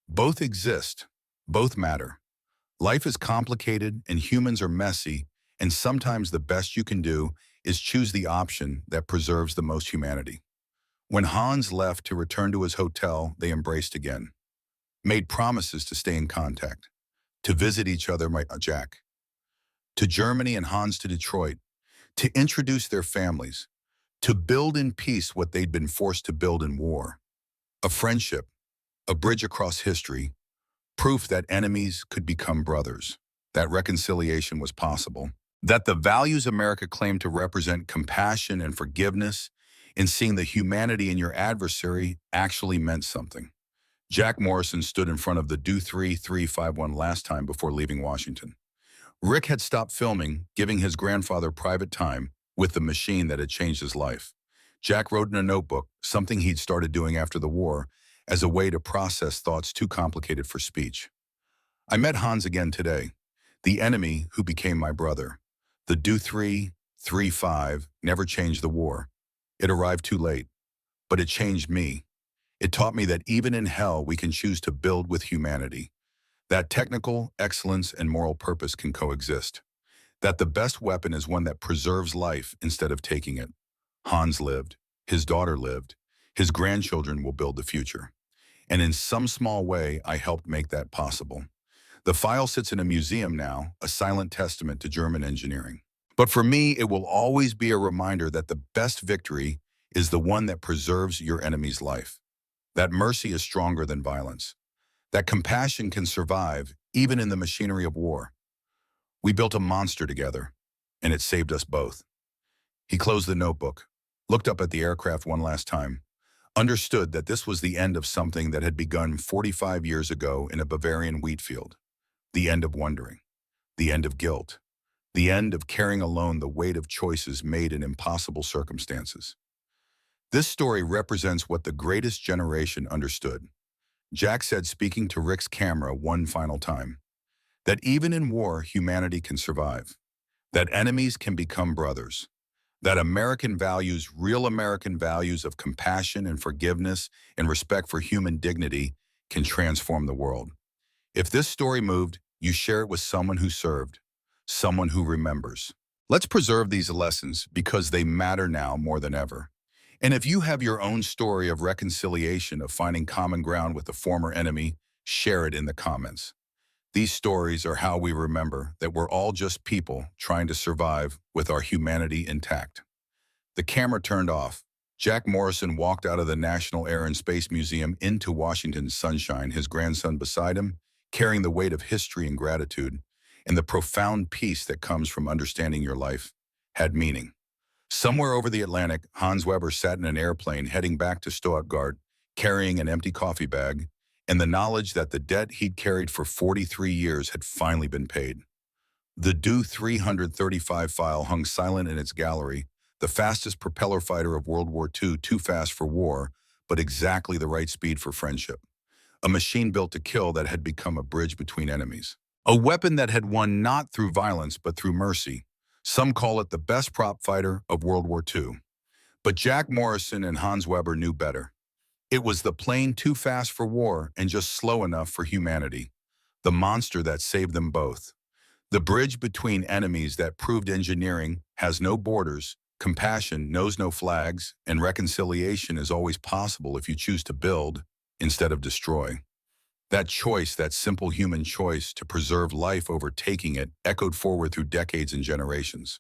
Both exist. Both matter. Life is complicated and humans are messy, and sometimes the best you can do is choose the option that preserves the most humanity. When Hans left to return to his hotel, they embraced again, made promises to stay in contact, to visit each other, Jack, to Germany and Hans to Detroit, to introduce their families, to build in peace what they'd been forced to build in war. A friendship, a bridge across history, proof that enemies could become brothers, that reconciliation was possible, that the values America claimed to represent compassion and forgiveness and seeing the humanity in your adversary actually meant something. Jack Morrison stood in front of the WWII last time before leaving Washington. Rick had stopped filming, giving his grandfather private time with the machine that had changed his life. Jack wrote in a notebook, something he'd started doing after the war, as a way to process thoughts too complicated for speech. I met Hans again today, the enemy who became my brother. The WWII never changed the war. It arrived too late, but it changed me. It taught me that even in hell we can choose to build with humanity, that technical excellence and moral purpose can coexist, that the best weapon is one that preserves life instead of taking it. Hans lived, his daughter lived, his grandchildren will build the future. And in some small way, I helped make that possible. The Pfeil sits in a museum now, a silent testament to German engineering. But for me, it will always be a reminder that the best victory is the one that preserves your enemy's life. That mercy is stronger than violence. That compassion can survive even in the machinery of war. We built a monster together, and it saved us both. He closed the notebook, looked up at the aircraft one last time, understood that this was the end of something that had begun 45 years ago in a Bavarian wheat field. The end of wondering, the end of guilt, the end of carrying alone the weight of choices made in impossible circumstances. This story represents what the greatest generation understood. Jack said, speaking to Rick's camera one final time, that even in war, humanity can survive, that enemies can become brothers, that American values, real American values of compassion and forgiveness and respect for human dignity can transform the world. If this story moved, you share it with someone who served, someone who remembers. Let's preserve these lessons because they matter now more than ever. And if you have your own story of reconciliation, of finding common ground with a former enemy, share it in the comments. These stories are how we remember that we're all just people trying to survive with our humanity intact. The camera turned off. Jack Morrison walked out of the National Air and Space Museum into Washington's sunshine, his grandson beside him, carrying the weight of history and gratitude, and the profound peace that comes from understanding your life had meaning. Somewhere over the Atlantic, Hans Weber sat in an airplane heading back to Stuttgart, carrying an empty coffee bag, and the knowledge that the debt he'd carried for 43 years had finally been paid. The Do-335 Pfeil hung silent in its gallery, the fastest propeller fighter of World War II, too fast for war, but exactly the right speed for friendship. A machine built to kill that had become a bridge between enemies. A weapon that had won not through violence, but through mercy. Some call it the best prop fighter of World War II. But Jack Morrison and Hans Weber knew better. It was the plane too fast for war and just slow enough for humanity. The monster that saved them both. The bridge between enemies that proved engineering has no borders, compassion knows no flags, and reconciliation is always possible if you choose to build instead of destroy. That choice, that simple human choice to preserve life over taking it, echoed forward through decades and generations.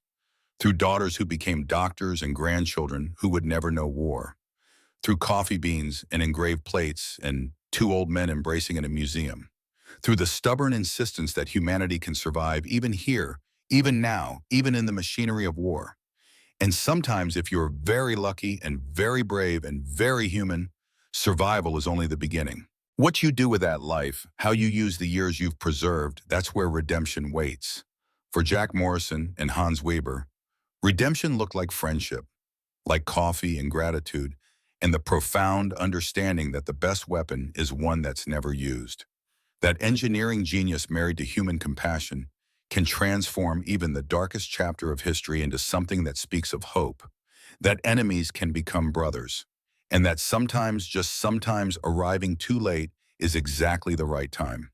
Through daughters who became doctors and grandchildren who would never know war. Through coffee beans and engraved plates and two old men embracing in a museum. through the stubborn insistence that humanity can survive even here, even now, even in the machinery of war. And sometimes, if you're very lucky and very brave and very human, survival is only the beginning. What you do with that life, how you use the years you've preserved, that's where redemption waits. For Jack Morrison and Hans Weber, redemption looked like friendship, like coffee and gratitude, and the profound understanding that the best weapon is one that's never used. That engineering genius married to human compassion can transform even the darkest chapter of history into something that speaks of hope, that enemies can become brothers, and that sometimes, just sometimes, arriving too late is exactly the right time.